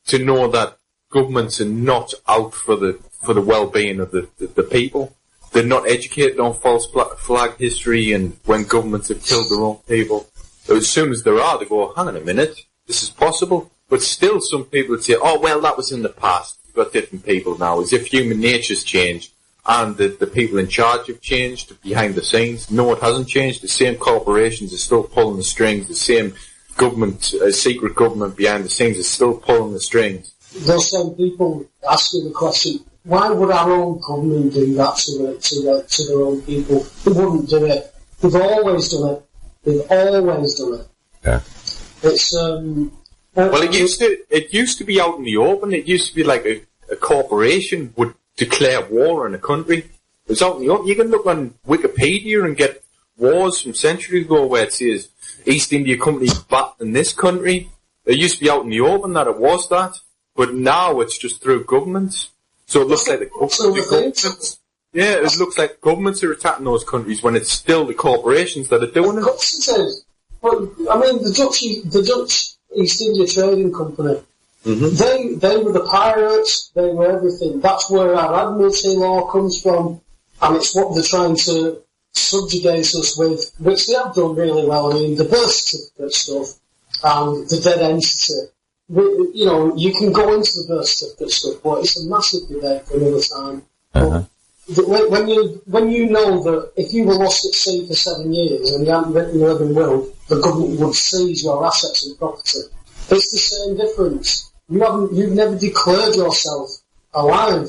to know that governments are not out for the well-being of the people. They're not educated on false flag history and when governments have killed their own people. So as soon as there are, they go, hang on a minute, this is possible. But still some people would say, oh, well, that was in the past. We've got different people now, as if human nature's changed and the people in charge have changed behind the scenes. No, it hasn't changed. The same corporations are still pulling the strings. The same government, secret government behind the scenes is still pulling the strings. Those same people asking the question, why would our own government do that to their own people? They wouldn't do it. They've always done it. They've always done it. Yeah. It's well, it used to be out in the open. It used to be like a corporation would declare war on a country. It was out in the open. You can look on Wikipedia and get wars from centuries ago where it says East India Company backed in this country. It used to be out in the open that it was that, but now it's just through governments. So it looks like the governments. Yeah, it looks like governments are attacking those countries when it's still the corporations that are doing it. Of course it is. But I mean, the Dutch East India Trading Company. Mm-hmm. They were the pirates. They were everything. That's where our admiralty law comes from, and it's what they're trying to subjugate us with, which they have done really well. I mean, the birth certificate stuff and the dead entity. You know, you can go into the birth certificate stuff, but it's a massive debate for another time. Uh-huh. When you know that if you were lost at sea for 7 years and you hadn't written your living will, the government would seize your assets and property. It's the same difference. You've never declared yourself alive.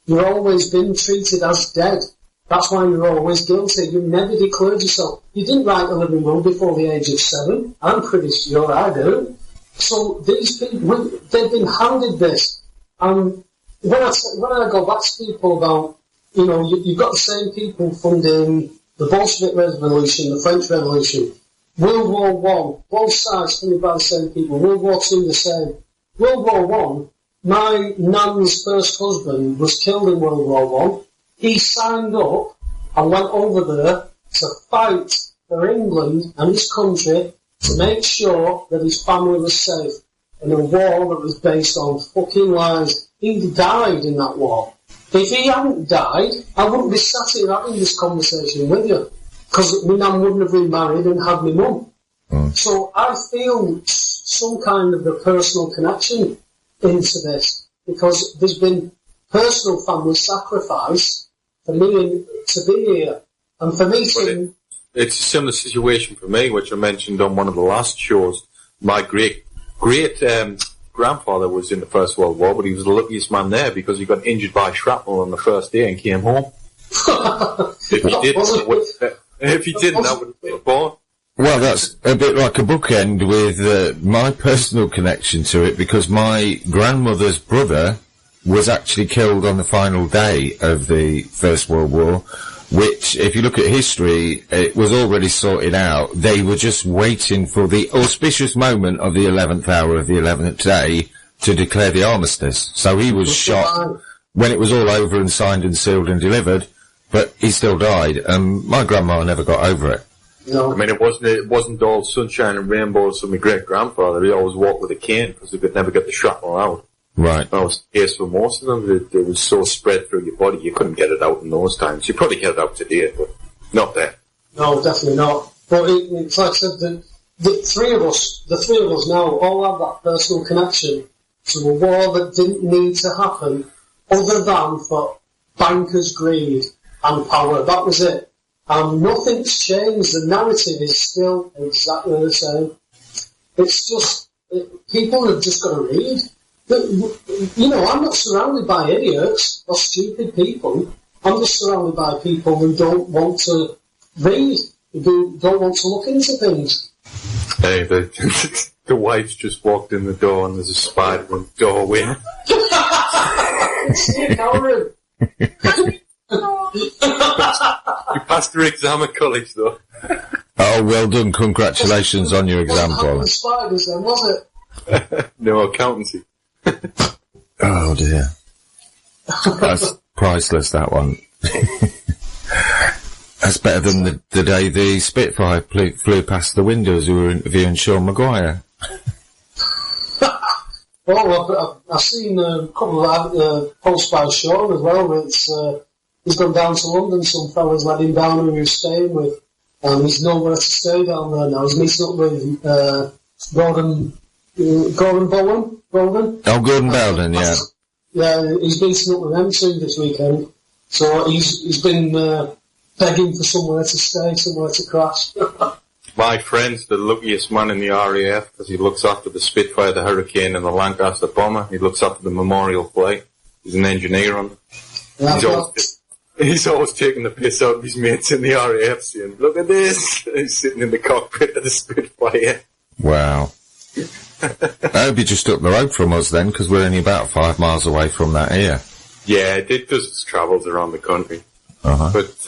You've always been treated as dead. That's why you're always guilty. You never declared yourself. You didn't write a living will before the age of 7. I'm pretty sure I do. So these people, they've been handed this. And when I go back to people about, you know, you've got the same people funding the Bolshevik Revolution, the French Revolution, World War I, both sides funded by the same people, World War II the same. World War I, my nan's first husband was killed in World War I. He signed up and went over there to fight for England and his country to make sure that his family was safe in a war that was based on fucking lies. He died in that war. If he hadn't died, I wouldn't be sat here having this conversation with you, because my nan wouldn't have remarried and had my mum. So I feel some kind of a personal connection into this, because there's been personal family sacrifice for me to be here, and for me to... It's a similar situation for me, which I mentioned on one of the last shows. My great grandfather was in the First World War, but he was the luckiest man there because he got injured by shrapnel on the first day and came home. If he didn't, that would have been born. Well, that's a bit like a bookend with my personal connection to it, because my grandmother's brother was actually killed on the final day of the First World War, which, if you look at history, it was already sorted out. They were just waiting for the auspicious moment of the 11th hour of the 11th day to declare the armistice. So he was shot when it was all over and signed and sealed and delivered, but he still died. My grandma never got over it. No. I mean, it wasn't all sunshine and rainbows for my great-grandfather. He always walked with a cane because he could never get the shrapnel out. Right. That was the case for most of them. It was so spread through your body, you couldn't get it out in those times. You probably get it out today, but not there. No, definitely not. But it's like I said, the three of us now all have that personal connection to a war that didn't need to happen, other than for bankers' greed and power. That was it. Nothing's changed. The narrative is still exactly the same. It's just, people have just got to read. You know, I'm not surrounded by idiots or stupid people. I'm just surrounded by people who don't want to read, who don't want to look into things. Hey, the wife's just walked in the door and there's a spider in the doorway. You passed your exam at college, though. Oh, well done. Congratulations on your exam, Paul. The spiders then, was it? No, accountancy. Oh, dear. That's priceless, that one. That's better than the day the Spitfire flew past the window as we were interviewing Sean Maguire. Well, I've seen a couple of posts by Sean as well. He's gone down to London. Some fellas let him down who he was staying with. He's nowhere to stay down there now. He's meeting up with Gordon Bowen. Oh, Gordon Bowden, yeah. Yeah, he's meeting up with them too this weekend. So he's been begging for somewhere to stay, somewhere to crash. My friend's the luckiest man in the RAF because he looks after the Spitfire, the Hurricane, and the Lancaster Bomber. He looks after the Memorial Flight. He's an engineer on it. Yeah, he's always taking the piss out of his mates in the RAF, saying, "Look at this!" He's sitting in the cockpit of the Spitfire. Wow. That would be just up the road from us then, because we're only about 5 miles away from that here. Yeah, it does its travels around the country. Uh-huh. But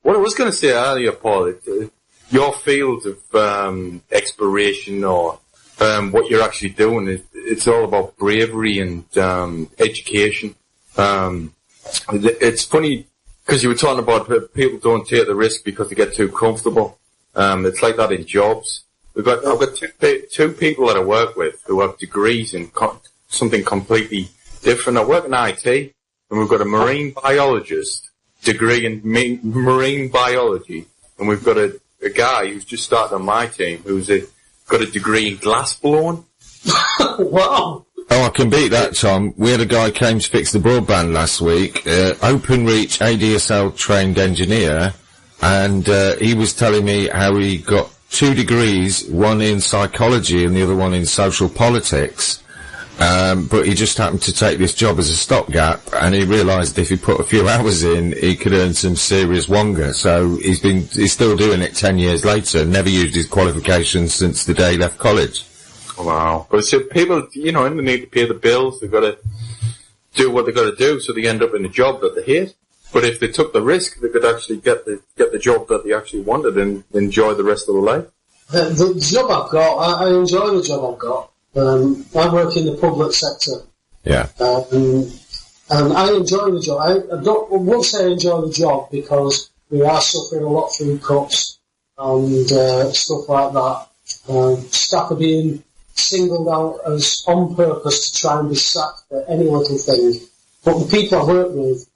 what I was going to say earlier, Paul, your field of exploration or what you're actually doing, it's all about bravery and education. It's funny because you were talking about people don't take the risk because they get too comfortable. It's like that in jobs. I've got two people that I work with who have degrees in something completely different. I work in IT, and we've got a marine biologist degree in marine biology, and we've got a guy who's just started on my team who's got a degree in glass blowing. Wow. Oh, I can beat that, Tom. We had a guy came to fix the broadband last week, OpenReach ADSL trained engineer, and he was telling me how he got 2 degrees, one in psychology and the other one in social politics. But he just happened to take this job as a stopgap, and he realised if he put a few hours in, he could earn some serious wonga. So he's still doing it 10 years later, never used his qualifications since the day he left college. Wow. But so people, they need to pay the bills, they've got to do what they've got to do, so they end up in a job that they hate. But if they took the risk, they could actually get the job that they actually wanted and enjoy the rest of their life. The job I've got, I enjoy the job I've got. I work in the public sector. Yeah. And I enjoy the job. I won't say I enjoy the job because we are suffering a lot through cuts and stuff like that. Staff are being singled out as on purpose to try and be sacked for any little thing. But the people I work with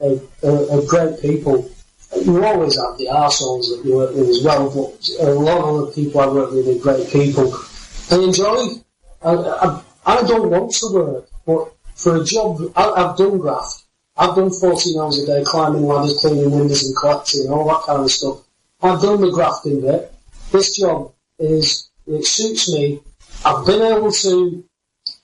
are great people. You always have the arseholes that you work with as well, but a lot of the people I work with are great people. I enjoy. I don't want to work, but for a job, I've done graft. I've done 14 hours a day, climbing ladders, cleaning windows and collecting, all that kind of stuff. I've done the grafting bit. This job it suits me. I've been able to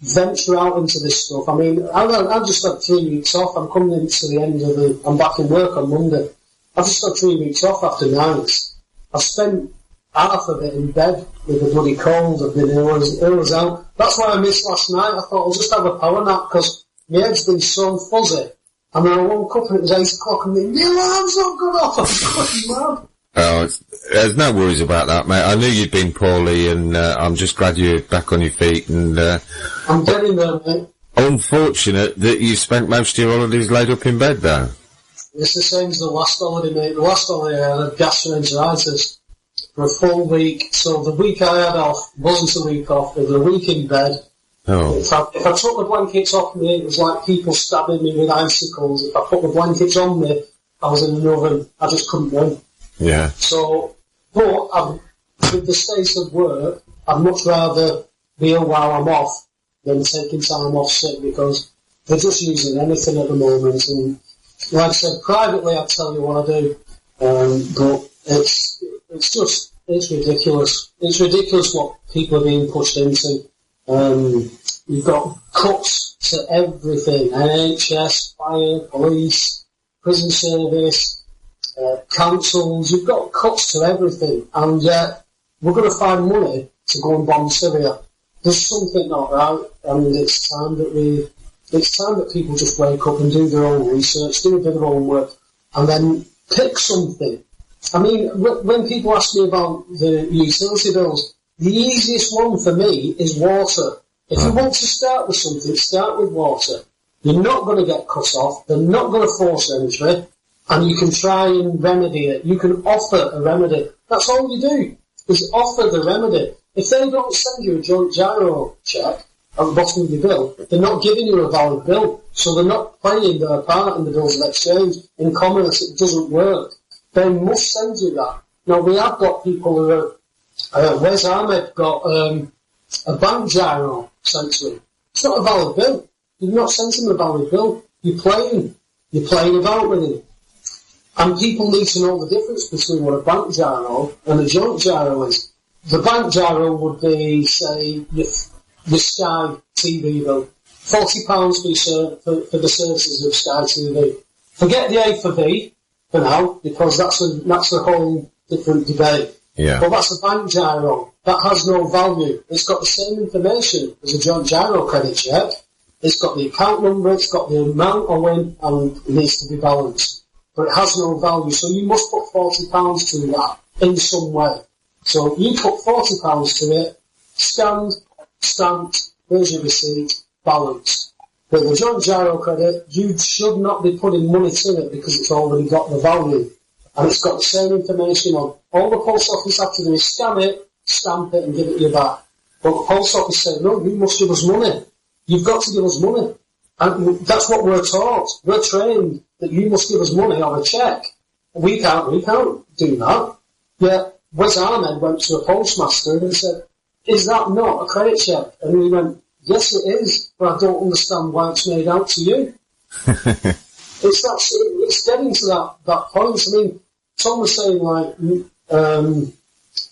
venture out into this stuff. I mean, I've just had 3 weeks off. I'm coming into the end of I'm back in work on Monday. I've just had 3 weeks off after nights. I've spent half of it in bed with a bloody cold. I've been ill as out. That's why I missed last night. I thought I'll just have a power nap because my head's been so fuzzy. And then I woke up and it was 8 o'clock and my alarm's not gone off. I'm fucking mad. Oh, there's no worries about that, mate. I knew you'd been poorly, and I'm just glad you're back on your feet. And I'm getting there, mate. Unfortunate that you spent most of your holidays laid up in bed, though. It's the same as the last holiday, mate. The last holiday I had gastroenteritis for a full week. So the week I had off wasn't a week off. It was a week in bed. Oh. If I took the blankets off me, it was like people stabbing me with icicles. If I put the blankets on me, I was in an oven. I just couldn't win. Yeah. So, but with the state of work, I'd much rather be ill while I'm off than taking time off sick because they're just using anything at the moment. And like I said, privately I'd tell you what I do, but it's ridiculous. It's ridiculous what people are being pushed into. You've got cuts to everything: NHS, fire, police, prison service. Councils, you've got cuts to everything, and yet we're going to find money to go and bomb Syria. There's something not right, and it's time that people just wake up and do their own research, do a bit of homework, and then pick something. I mean, when people ask me about the utility bills, the easiest one for me is water. If you want to start with something, start with water. You're not going to get cut off. They're not going to force entry. and you can try and remedy it. You can offer a remedy. That's all you do, is offer the remedy. If they don't send you a joint gyro check at the bottom of your bill, they're not giving you a valid bill, so they're not playing their part in the bills of exchange. In commerce, it doesn't work. They must send you that. Now, we have got people who are... Wes Ahmed got a bank gyro sent to him. It's not a valid bill. You've not sent him a valid bill. You're playing about with him. And people need to know the difference between what a bank gyro and a joint gyro is. The bank gyro would be, say, your Sky TV bill. £40 for the services of Sky TV. Forget the A for B for now, because that's a whole different debate. Yeah. But that's a bank gyro. That has no value. It's got the same information as a joint gyro credit check. It's got the account number, it's got the amount owing, and it needs to be balanced. But it has no value, so you must put £40 to that in some way. So you put £40 to it, scanned, stamped, here's your receipt, balanced. With the joint gyro credit, you should not be putting money to it because it's already got the value. And it's got the same information on. All the post office have to do is scan it, stamp it, and give it you back. But the post office say, no, you must give us money. You've got to give us money. And that's what we're taught. We're trained that you must give us money on a cheque. We can't do that. Yet Wes Ahmed went to a postmaster and said, is that not a credit cheque? And he went, yes it is, but I don't understand why it's made out to you. It's getting to that point. I mean, Tom was saying, like,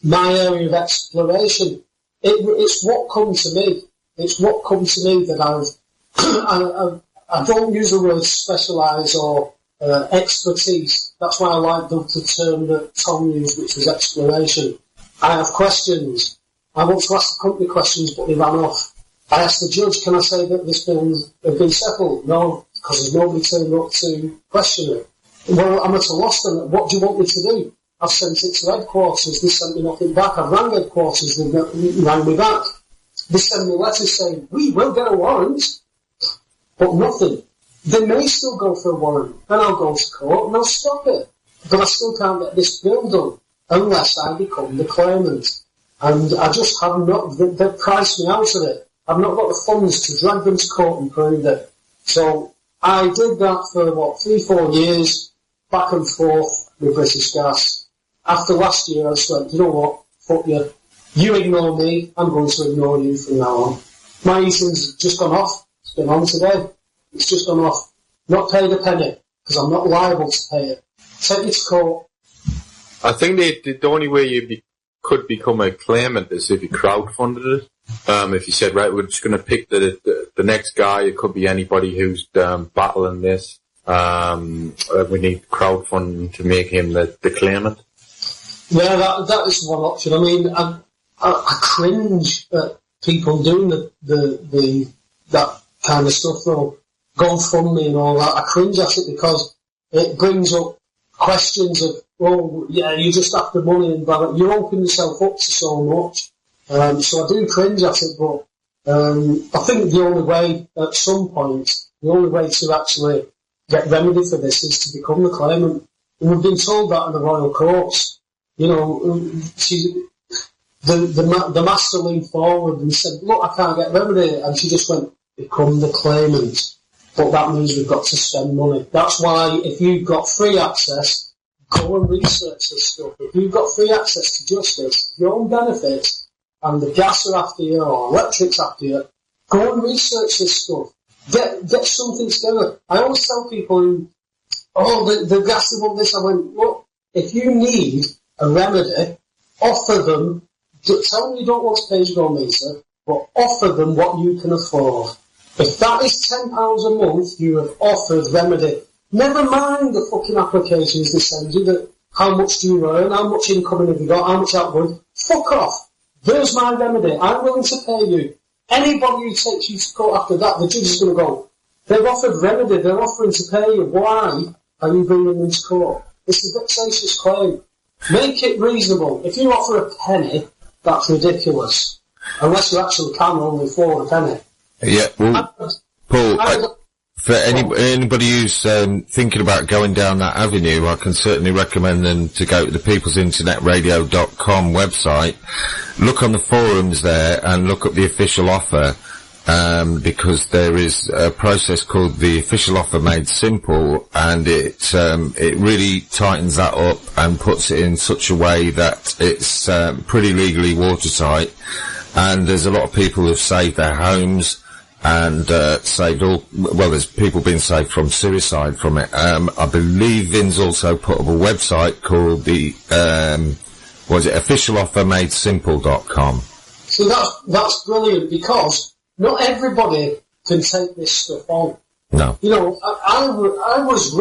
my area of exploration, it's what come to me. It's what come to me that I don't use the word specialise or expertise. That's why I like the term that Tom used, which was exploration. I have questions. I want to ask the company questions, but they ran off. I asked the judge, can I say that this bill has been settled? No, because there's nobody turned up to question it. Well, I'm at a loss then. What do you want me to do? I've sent it to headquarters. They sent me nothing back. I've rang headquarters. They rang me back. They send me letters saying, we will get a warrant, but nothing. They may still go for a warrant, and I'll go to court and I'll stop it. But I still can't get this bill done unless I become the claimant. And I just have not, they've priced me out of it. I've not got the funds to drag them to court and prove it. So I did that for, 3-4 years, back and forth with British Gas. After last year, I just went, you know what, fuck you. You ignore me, I'm going to ignore you from now on. My eating's just gone off. It's been on today. It's just gone off. Not paid a penny, because I'm not liable to pay it. Take me to court. I think the only way you could become a claimant is if you crowdfunded it. If you said, right, we're just going to pick the next guy, it could be anybody who's battling this. We need crowdfunding to make him the claimant. Yeah, that is one option. I mean, I cringe at people doing that kind of stuff, though. GoFundMe and all that. I cringe at it because it brings up questions of, oh, yeah, you're just after money and blah, blah. You open yourself up to so much. So I do cringe at it, but I think the only way, at some point, the only way to actually get remedy for this is to become the claimant. And we've been told that in the royal courts. You know, the master leaned forward and said, look, I can't get remedy. And she just went, become the claimant. But that means we've got to spend money. That's why if you've got free access, go and research this stuff. If you've got free access to justice, your own benefits, and the gas are after you or electric's after you, go and research this stuff. Get something together. I always tell people who, the gas, they want this. I went, look, if you need a remedy, offer them, tell them you don't want to pay your own meter, but offer them what you can afford. If that is £10 a month, you have offered remedy. Never mind the fucking applications they send you, that how much do you earn, how much income have you got, how much outgoing. Fuck off. There's my remedy. I'm willing to pay you. Anybody who takes you to court after that, the judge is going to go, they've offered remedy, they're offering to pay you. Why are you bringing them to court? It's a vexatious claim. Make it reasonable. If you offer a penny, that's ridiculous. Unless you actually can only afford a penny. Yeah, well, Paul, For anybody who's thinking about going down that avenue, I can certainly recommend them to go to the peoplesinternetradio.com website, look on the forums there and look up the official offer, because there is a process called the official offer made simple, and it really tightens that up and puts it in such a way that it's pretty legally watertight, and there's a lot of people who've saved their homes, and there's people being saved from suicide from it. I believe Vin's also put up a website called the officialoffermadesimple.com. So that's brilliant, because not everybody can take this stuff on. No. You know, I was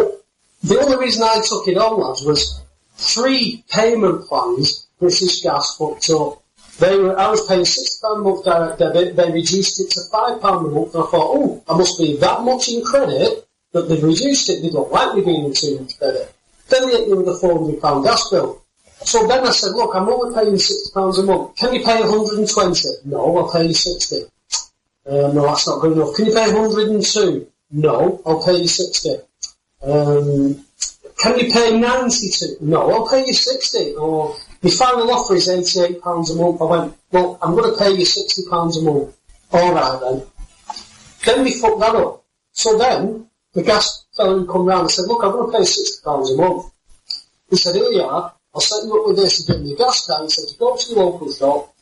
the only reason I took it on, lads, was 3 payment plans British Gas fucked up. I was paying £60 a month direct debit, they reduced it to £5 a month, and I thought, I must be that much in credit that they've reduced it, they don't like me being in too much credit. Then they hit me with a £400 gas bill. So then I said, look, I'm only paying £60 a month, can you pay 120? No, I'll pay you 60. No, that's not good enough. Can you pay 102? No, I'll pay you 60. Can you pay 92? No, I'll pay you 60. Or my final offer is £88 a month. I went, well, I'm going to pay you £60 a month. All right then. Then we fucked that up. So then the gas fellow come round and said, look, I'm going to pay £60 a month. He said, here you are. I'll set you up with this. He gave me a gas card. He said, you go to the local shop,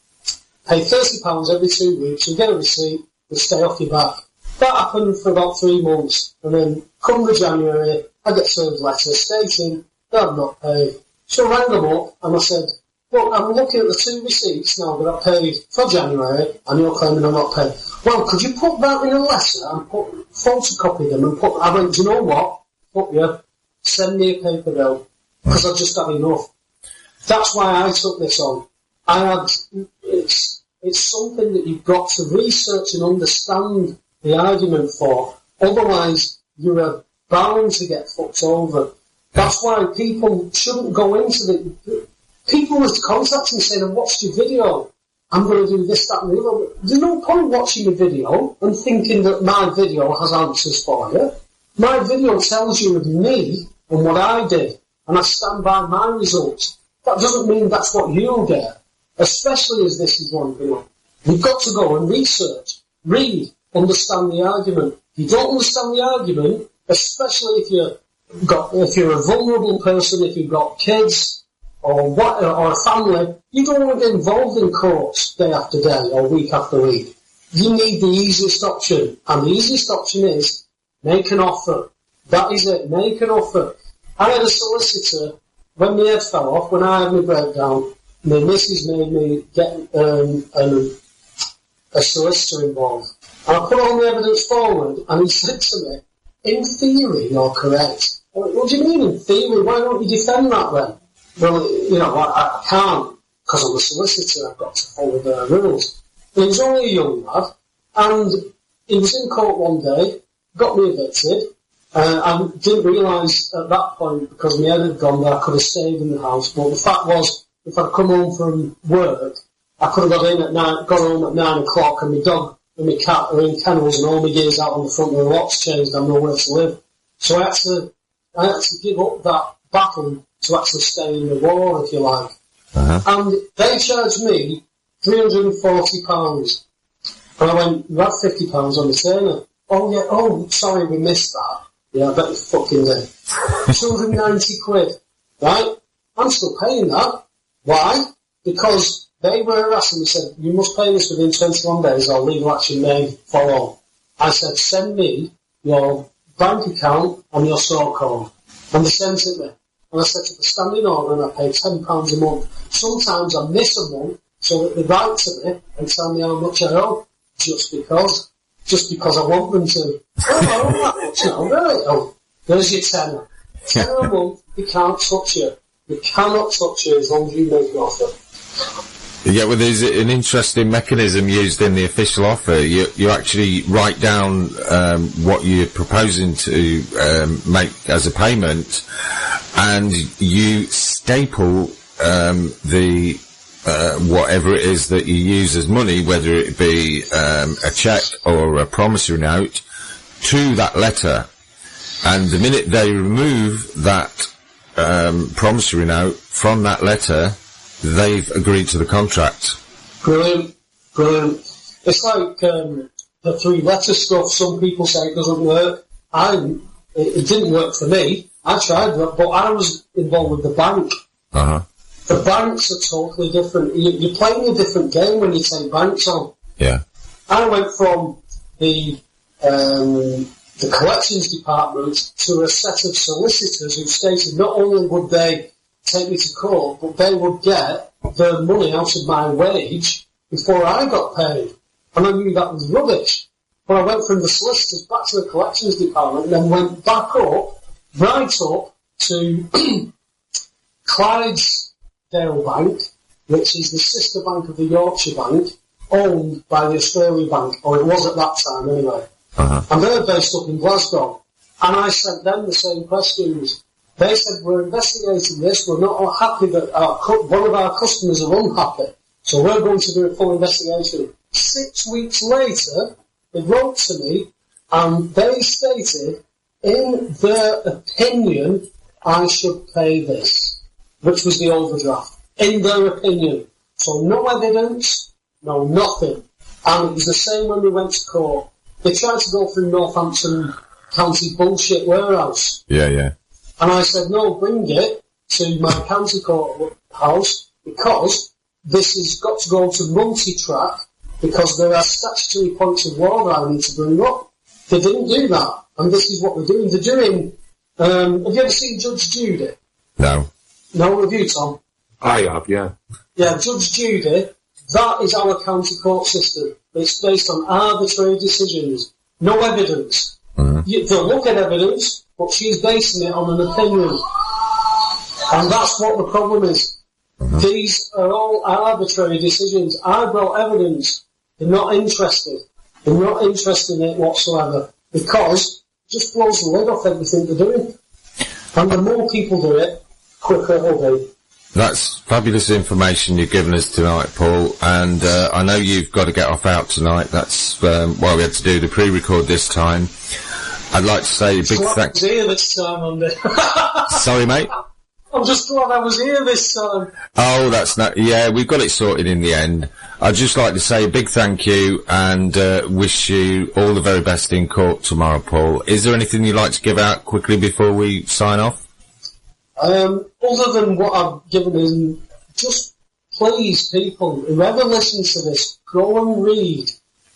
pay £30 every 2 weeks, you get a receipt, and stay off your back. That happened for about 3 months, and then come the January, I get served letters stating that I've not paid. So I rang them up and I said, well, I'm looking at the 2 receipts now that I paid for January, and you're claiming I'm not paid. Well, could you put that in a letter and photocopy them and I went, do you know what? Fuck you. Send me a paper bill, because I've just had enough. That's why I took this on. It's something that you've got to research and understand the argument for. Otherwise, you're bound to get fucked over. That's why people shouldn't go into the... People were contacting saying, I watched your video. I'm going to do this, that and the other. There's no point watching a video and thinking that my video has answers for you. My video tells you of me and what I did, and I stand by my results. That doesn't mean that's what you'll get, especially as this is one thing. You've got to go and research, read, understand the argument. If you don't understand the argument, especially if you're a vulnerable person, if you've got kids or a family, you don't want to get involved in courts day after day or week after week. You need the easiest option, and the easiest option is make an offer. That is it, make an offer. I had a solicitor, when my head fell off, when I had my breakdown, my missus made me get a solicitor involved. And I put all the evidence forward, and he said to me, in theory, you're correct. I went, what do you mean in theory? Why don't you defend that then? Well, you know, I can't, because I'm a solicitor, I've got to follow their rules. And he was only a young lad, and he was in court one day, got me evicted. I didn't realise at that point, because my head had gone, that I could have stayed in the house. But the fact was, if I'd come home from work, I could have got home at 9 o'clock, and my dog and my cat are in kennels, and all my gear's out on the front, and the lock's changed, I've nowhere to live. So I had to give up that battle to actually stay in the war, if you like. Uh-huh. And they charged me £340. And I went, you had £50 on the retainer. Oh yeah, sorry, we missed that. Yeah, I bet you fucking did. 290 quid. Right? I'm still paying that. Why? Because they were harassing me and said, you must pay this within 21 days or legal action may follow. I said, send me your bank account and your sort code. And they sent it me. And I set up a standing order and I paid £10 a month. Sometimes I miss a month so that they write to me and tell me how much I owe. Just because I want them to. Oh, that much now, really? Oh, there's your tenner. £10 a month, you can't touch you. You cannot touch you as long as you make an offer. Yeah, well, there's an interesting mechanism used in the official offer. You actually write down what you're proposing to make as a payment, and you staple the whatever it is that you use as money, whether it be a cheque or a promissory note, to that letter. And the minute they remove that promissory note from that letter, they've agreed to the contract. Brilliant. It's like the 3-letter stuff. Some people say it doesn't work. It didn't work for me. I tried that, but I was involved with the bank. Uh-huh. The banks are totally different. You're playing a different game when you take banks on. Yeah. I went from the collections department to a set of solicitors who stated not only would they take me to court, but they would get the money out of my wage before I got paid. And I knew that was rubbish. But I went from the solicitors back to the collections department and then went back up, right up to Clydesdale Bank, which is the sister bank of the Yorkshire Bank, owned by the Australia Bank, or it was at that time anyway. Uh-huh. And they're based up in Glasgow. And I sent them the same questions. They said, we're investigating this, we're not happy that one of our customers are unhappy, so we're going to do a full investigation. 6 weeks later, they wrote to me, and they stated, in their opinion, I should pay this, which was the overdraft. In their opinion. So no evidence, no nothing. And it was the same when we went to court. They tried to go through Northampton County bullshit warehouse. Yeah. And I said, no, bring it to my county court house, because this has got to go to multi-track, because there are statutory points of law that I need to bring up. They didn't do that, and this is what they're doing. They're doing, have you ever seen Judge Judy? No. No, have you, Tom? I have, yeah. Yeah, Judge Judy, that is our county court system. It's based on arbitrary decisions. No evidence. Mm-hmm. They'll look at evidence, but she's basing it on an opinion. And that's what the problem is. Mm-hmm. These are all arbitrary decisions. I brought evidence. They're not interested. They're not interested in it whatsoever, because it just blows the lid off everything they're doing. And the more people do it, quicker it'll be. That's fabulous information you've given us tonight, Paul, and I know you've got to get off out tonight. That's why we had to do the pre-record this time. I'd like to say a big thanks. I was here this time, Andy. Sorry, mate? I'm just glad I was here this time. Oh, that's not... Yeah, we've got it sorted in the end. I'd just like to say a big thank you and wish you all the very best in court tomorrow, Paul. Is there anything you'd like to give out quickly before we sign off? Other than what I've given in, just please, people, whoever listens to this, go and read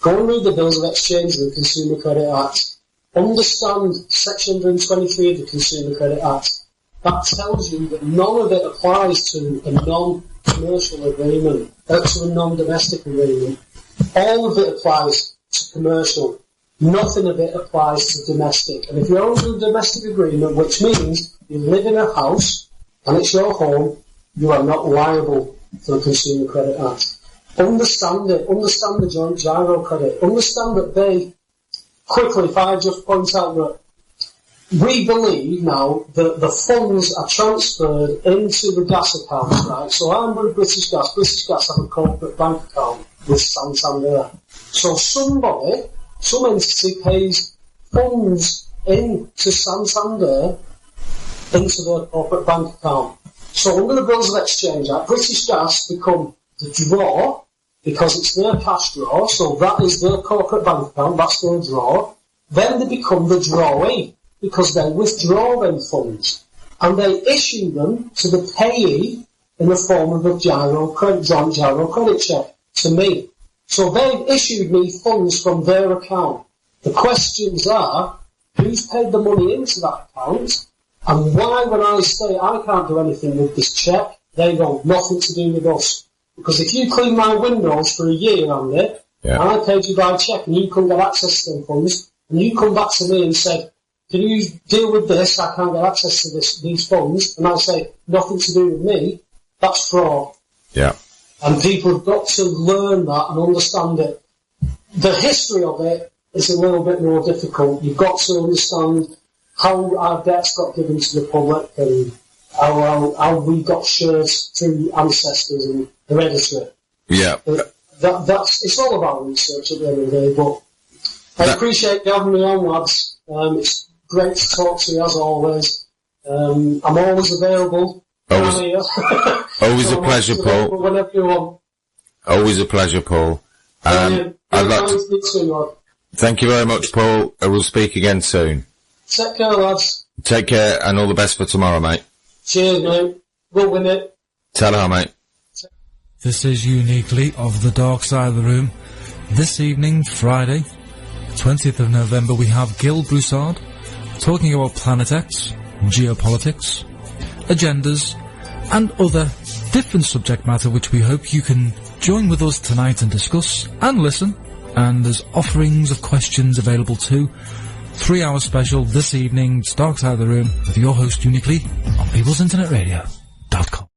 the Bills of Exchange of the Consumer Credit Act. Understand Section 123 of the Consumer Credit Act. That tells you that none of it applies to a non-commercial agreement, to a non-domestic agreement. All of it applies to commercial. Nothing of it applies to domestic. And if you're under a domestic agreement, which means you live in a house and it's your home, you are not liable for the Consumer Credit Act. Understand it. Understand the joint gyro credit. Understand that they, quickly, if I just point out that we believe now that the funds are transferred into the gas account, right? So I'm with British Gas. British Gas have a corporate bank account with Santander. So some entity pays funds into Santander into their corporate bank account. So under the Bills of Exchange Act, British Gas become the draw, because it's their cash draw, so that is their corporate bank account, that's their draw. Then they become the drawee, because they withdraw them funds, and they issue them to the payee in the form of a joint gyro credit check to me. So they've issued me funds from their account. The questions are, who's paid the money into that account, and why, when I say I can't do anything with this check, they go, nothing to do with us. Because if you clean my windows for a year, Andy, and I paid you by check and you couldn't get access to them funds, and you come back to me and said, can you deal with this, I can't get access to these funds, and I say, nothing to do with me, that's fraud. Yeah. And people have got to learn that and understand it. The history of it is a little bit more difficult. You've got to understand how our debts got given to the public and how we got shares through ancestors and hereditary. Yeah. It's all about research at the end of the day, but I appreciate you having me on, lads. It's great to talk to you as always. I'm always available. Always a pleasure, Paul. Whenever you want. Always a pleasure, Paul. I'd like to speak soon, lad. Thank you very much, Paul. We'll speak again soon. Take care, lads. Take care, and all the best for tomorrow, mate. Cheers, mate. We'll win it. Ta-ra, mate. This is uniquely of the dark side of the room. This evening, Friday, 20th of November, we have Gil Broussard talking about Planet X, geopolitics, agendas, and other different subject matter which we hope you can join with us tonight and discuss and listen. And there's offerings of questions available too. 3-hour special this evening, it's Dark Side of the Room, with your host uniquely on peoplesinternetradio.com.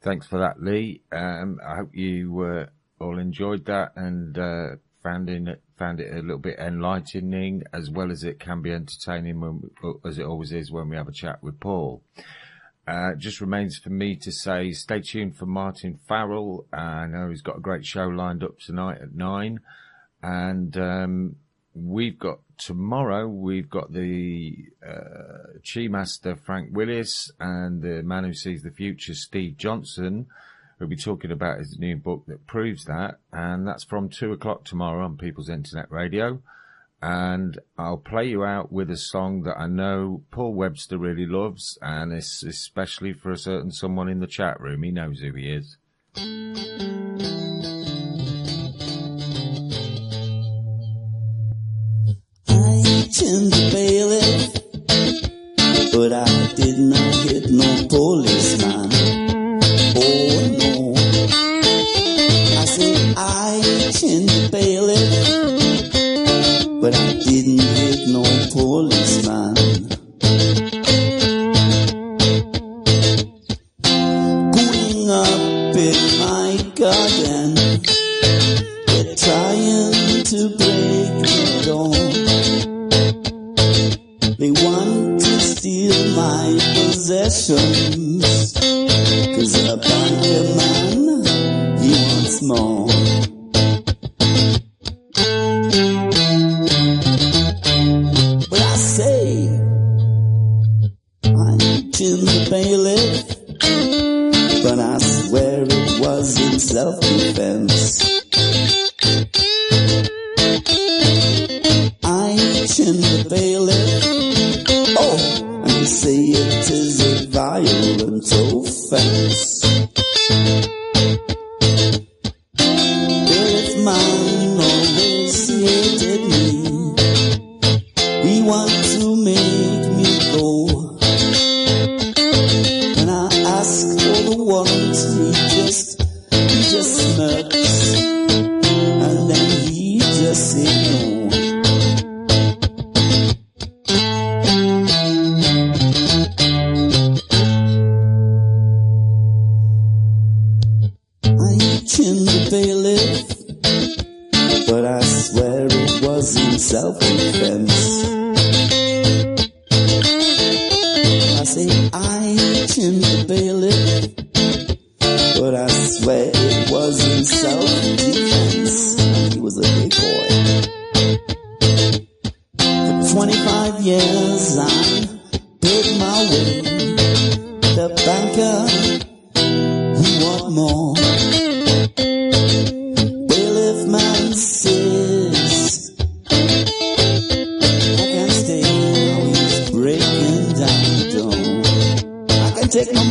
Thanks for that, Lee. I hope you all enjoyed that and found it a little bit enlightening, as well as it can be entertaining, as it always is when we have a chat with Paul. Just remains for me to say stay tuned for Martin Farrell. I know he's got a great show lined up tonight at 9. And tomorrow we've got the Chi Master Frank Willis and the man who sees the future Steve Johnson, who'll be talking about his new book that proves that. And that's from 2 o'clock tomorrow on People's Internet Radio. And I'll play you out with a song that I know Paul Webster really loves, and it's especially for a certain someone in the chat room. He knows who he is. I turned the bailiff, but I did not hit no policeman. Oh no. I said I turned the bailiff, but I didn't hit no policeman. Going up in my garden, they're trying to break the door. They want to steal my possessions, 'cause a banker man, he wants more. In the bailiff, but I swear it was in self-defense. I chin the bailiff, oh, and you say it is a violent offense. Bailiff man always hated me, he wants to make me go. He just smirks, and then he just said no. I chinned the bailiff, but I swear it was in self-defense. I say I chinned the bailiff, but I swear it was in self-defense. He was a big boy. For 25 years I paid my way. The banker, he want more. Bailiff man says I can't stay, now he's breaking down the door. I can take no